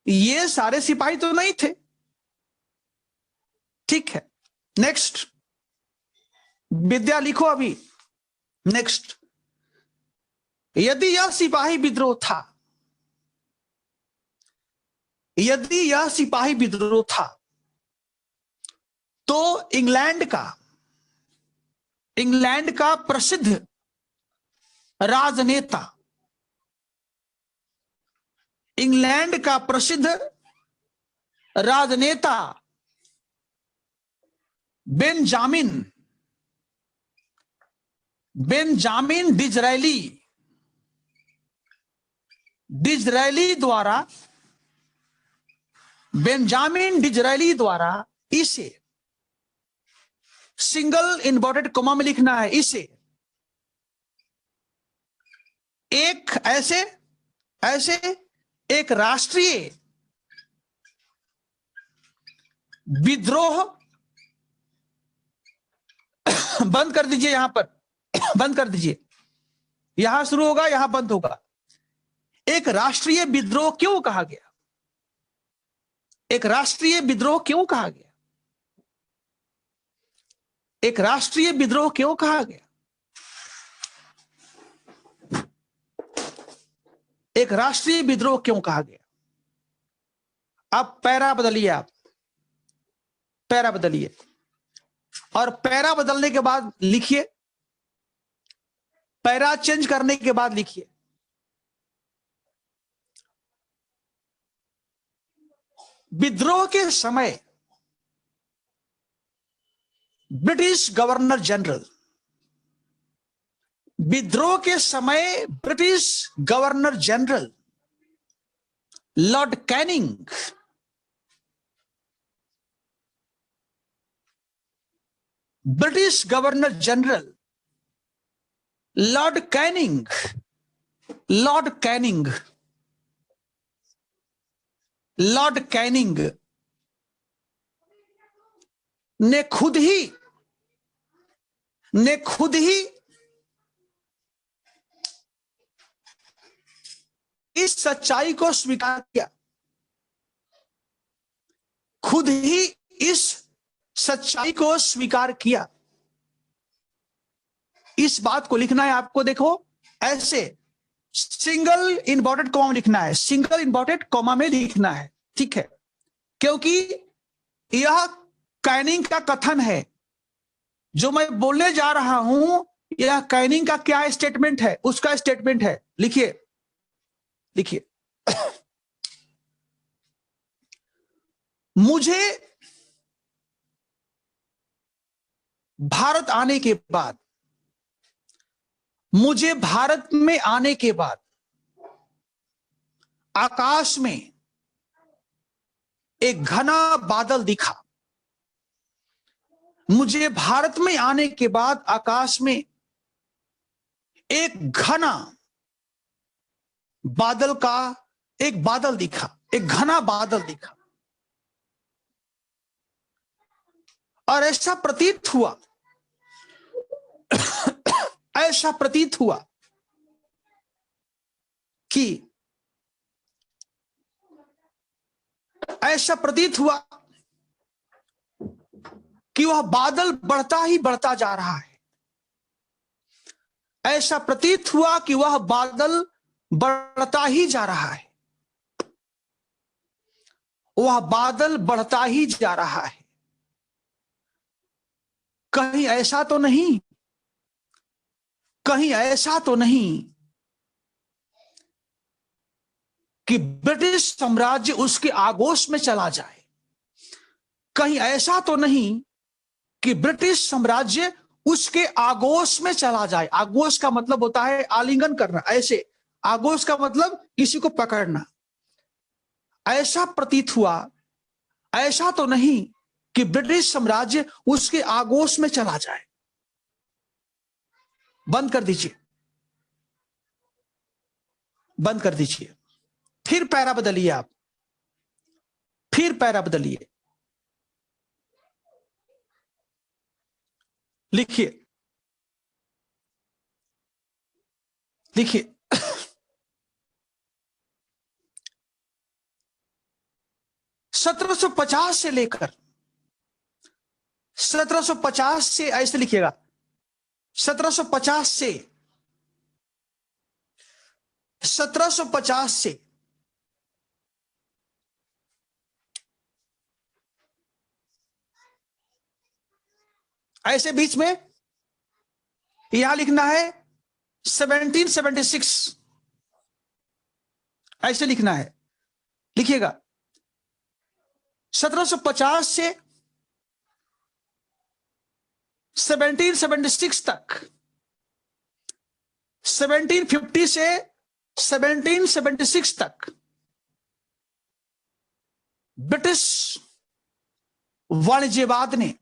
ये सारे सिपाही तो नहीं थे। ठीक है, नेक्स्ट विद्या लिखो अभी। नेक्स्ट, यदि यह सिपाही विद्रोह था, यदि यह सिपाही विद्रोह था तो इंग्लैंड का प्रसिद्ध राजनेता, इंग्लैंड का प्रसिद्ध राजनेता बेंजामिन डिज़रायली द्वारा इसे सिंगल इन्वर्टेड कॉमा में लिखना है, इसे एक ऐसे एक राष्ट्रीय विद्रोह, बंद कर दीजिए, यहां पर बंद कर दीजिए, यहां शुरू होगा यहां बंद होगा। एक राष्ट्रीय विद्रोह क्यों कहा गया? एक राष्ट्रीय विद्रोह क्यों कहा गया? एक राष्ट्रीय विद्रोह क्यों कहा गया? एक राष्ट्रीय विद्रोह क्यों कहा गया? आप पैरा बदलिए, आप पैरा बदलिए और पैरा बदलने के बाद लिखिए, पैरा चेंज करने के बाद लिखिए, विद्रोह के समय ब्रिटिश गवर्नर जनरल, विद्रोह के समय British governor general Lord Canning, British governor general Lord Canning ने खुद ही इस सच्चाई को स्वीकार किया, खुद ही इस सच्चाई को स्वीकार किया। इस बात को लिखना है आपको, देखो ऐसे सिंगल इन्वर्टेड कॉमा में लिखना है, सिंगल इन्वर्टेड कॉमा में लिखना है, ठीक है, क्योंकि यह कैनिंग का कथन है। जो मैं बोलने जा रहा हूं यह कैनिंग का क्या स्टेटमेंट है, उसका स्टेटमेंट है। लिखिए मुझे भारत में आने के बाद आकाश में एक घना बादल दिखा। मुझे भारत में आने के बाद आकाश में एक घना बादल दिखा, एक घना बादल दिखा, और ऐसा प्रतीत हुआ कि वह बादल बढ़ता ही बढ़ता जा रहा है। ऐसा प्रतीत हुआ कि वह बादल बढ़ता ही जा रहा है वह बादल बढ़ता ही जा रहा है। कहीं ऐसा तो नहीं, कहीं ऐसा तो नहीं कि ब्रिटिश साम्राज्य उसके आगोश में चला जाए। कहीं ऐसा तो नहीं कि ब्रिटिश साम्राज्य उसके आगोश में चला जाए। आगोश का मतलब होता है आलिंगन करना, ऐसे। आगोश का मतलब किसी को पकड़ना। ऐसा प्रतीत हुआ, ऐसा तो नहीं कि ब्रिटिश साम्राज्य उसके आगोश में चला जाए। बंद कर दीजिए, बंद कर दीजिए। फिर पैरा बदलिए आप, फिर पैरा बदलिए। लिखिए, लिखिए। 1750 से लेकर 1750 से, ऐसे लिखिएगा, 1750 से 1750 से ऐसे बीच में यहां लिखना है 1776, ऐसे लिखना है। लिखिएगा 1750 से 1776 तक, 1750 से 1776 तक ब्रिटिश वाणिज्यवाद ने,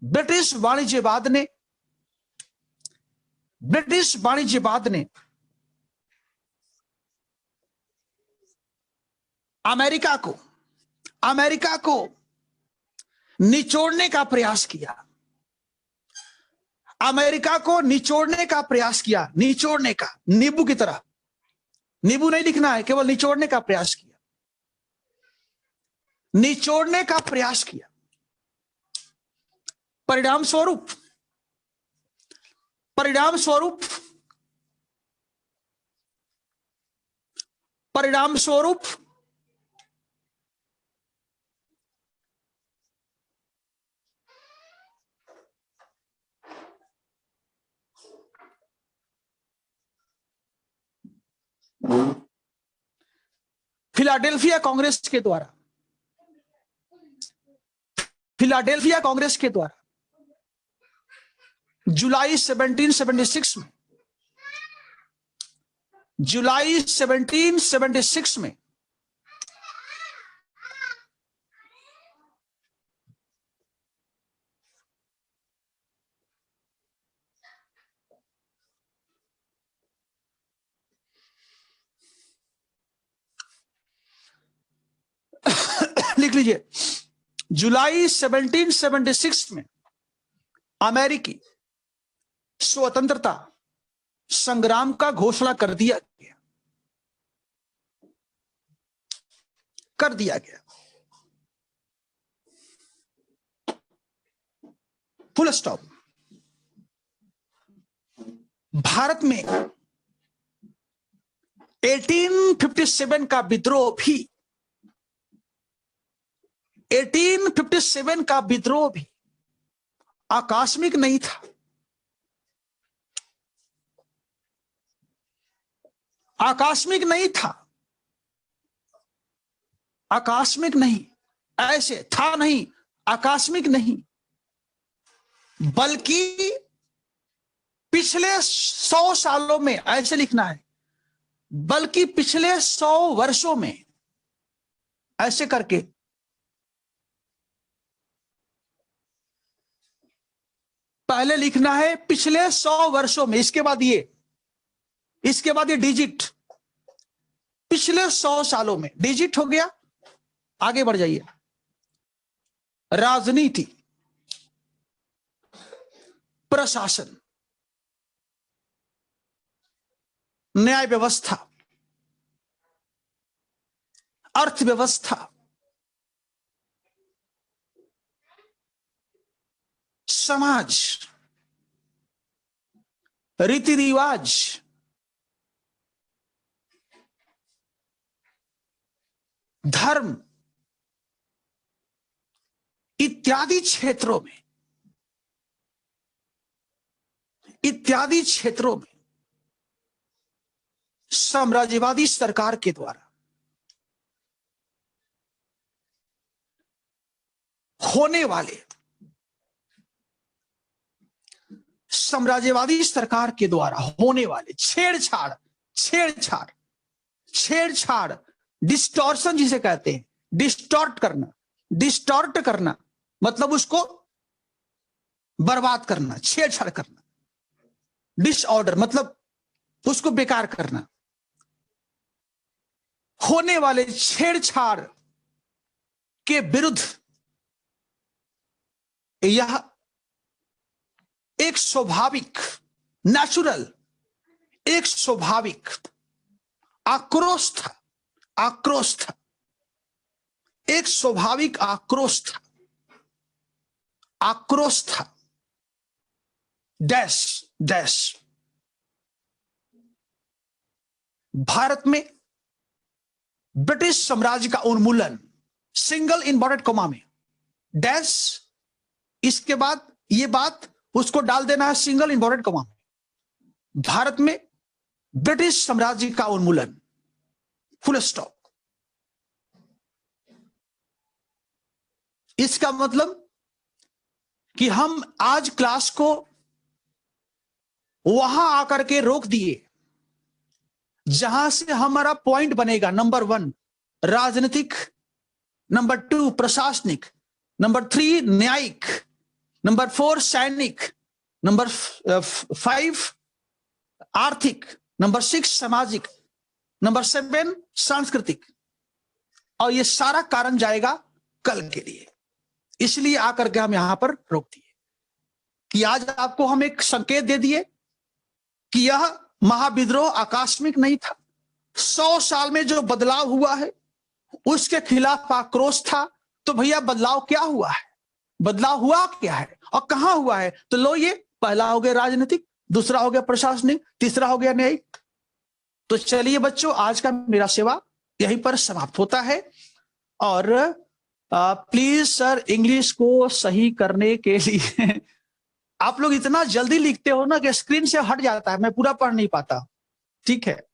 ब्रिटिश वाणिज्यवाद ने, ब्रिटिश वाणिज्यवाद ने अमेरिका को, अमेरिका को निचोड़ने का प्रयास किया। अमेरिका को निचोड़ने का प्रयास किया, निचोड़ने का, नींबू की तरह। नींबू नहीं लिखना है, केवल निचोड़ने का प्रयास किया, निचोड़ने का प्रयास किया। परिणाम स्वरूप, परिणाम स्वरूप, परिणाम स्वरूप फिलाडेल्फिया कांग्रेस के द्वारा, फिलाडेल्फिया कांग्रेस के द्वारा जुलाई 1776 में, जुलाई 1776 में लिख लीजिए, जुलाई 1776 में अमेरिकी स्वतंत्रता संग्राम का घोषणा कर दिया गया, कर दिया गया। Full stop. भारत में 1857 का विद्रोह भी, 1857 का विद्रोह भी आकस्मिक नहीं था, आकस्मिक नहीं था, आकस्मिक नहीं, ऐसे था नहीं, आकस्मिक नहीं, बल्कि पिछले 100 सालों में, ऐसे लिखना है, बल्कि पिछले 100 वर्षों में, ऐसे करके पहले लिखना है पिछले 100 वर्षों में, इसके बाद ये, इसके बाद ये डिजिट, पिछले 100 सालों में, डिजिट हो गया। आगे बढ़ जाइए। राजनीति, प्रशासन, न्याय व्यवस्था, अर्थव्यवस्था, समाज, रीति रिवाज, धर्म इत्यादि क्षेत्रों में साम्राज्यवादी सरकार के द्वारा होने वाले छेड़छाड़ डिस्टॉर्शन जिसे कहते हैं, डिस्टॉर्ट करना मतलब उसको बर्बाद करना, छेड़छाड़ करना, डिसऑर्डर मतलब उसको बेकार करना, होने वाले छेड़छाड़ के विरुद्ध यह एक स्वाभाविक आक्रोश था। डैश भारत में ब्रिटिश साम्राज्य का उन्मूलन, सिंगल इन्वर्टेड कॉमा में डैश, इसके बाद ये बात उसको डाल देना है सिंगल इन्वर्टेड कॉमा में, भारत में ब्रिटिश साम्राज्य का उन्मूलन, फुल स्टॉप। इसका मतलब कि हम आज क्लास को वहां आकर के रोक दिए जहां से हमारा पॉइंट बनेगा नंबर 1 राजनीतिक, नंबर 2 प्रशासनिक, नंबर 3 न्यायिक, नंबर 4 सैनिक, नंबर 5 आर्थिक, नंबर 6 सामाजिक, नंबर 7 सांस्कृतिक, और ये सारा कारण जाएगा कल के लिए। इसलिए आकर के हम यहां पर रोक दिए कि आज आपको हम एक संकेत दे दिए कि यह महाविद्रोह आकस्मिक नहीं था। 100 साल में जो बदलाव हुआ है उसके खिलाफ आक्रोश था। तो भैया बदलाव क्या हुआ है, बदलाव हुआ क्या है और कहां हुआ है? तो लो, ये पहला हो गया राजनीतिक, दूसरा हो गया प्रशासनिक, तीसरा हो गया न्यायिक। तो चलिए बच्चों, आज का मेरा सेवा यहीं पर समाप्त होता है। और प्लीज सर, इंग्लिश को सही करने के लिए आप लोग इतना जल्दी लिखते हो ना कि स्क्रीन से हट जाता है, मैं पूरा पढ़ नहीं पाता। ठीक है,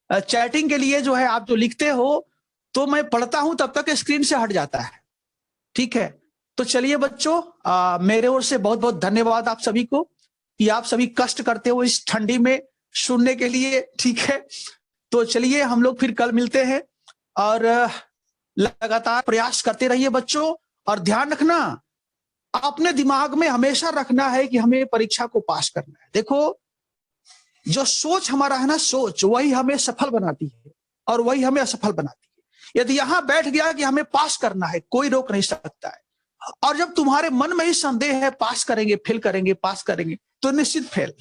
चैटिंग के लिए जो है आप जो लिखते हो तो मैं पढ़ता हूं तब तक स्क्रीन से हट जाता है। ठीक है, तो चलिए बच्चों, मेरे ओर से बहुत बहुत धन्यवाद आप सभी को कि आप सभी कष्ट करते हो इस ठंडी में सुनने के लिए। ठीक है, तो चलिए हम लोग फिर कल मिलते हैं और लगातार प्रयास करते रहिए बच्चों। और ध्यान रखना, अपने दिमाग में हमेशा रखना है कि हमें परीक्षा को पास करना है। देखो, जो सोच हमारा है ना, सोच वही हमें सफल बनाती है और वही हमें असफल बनाती है। यदि यहां बैठ गया कि हमें पास करना है, कोई रोक नहीं सकता है। और जब तुम्हारे मन में ही संदेह है पास करेंगे, फेल करेंगे, पास करेंगे, तो निश्चित फेल।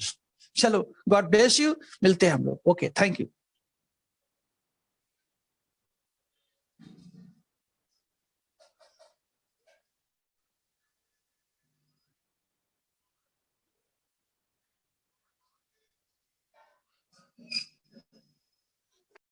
चलो, गॉड ब्लेस यू, मिलते हैं हम लोग। Okay, thank you.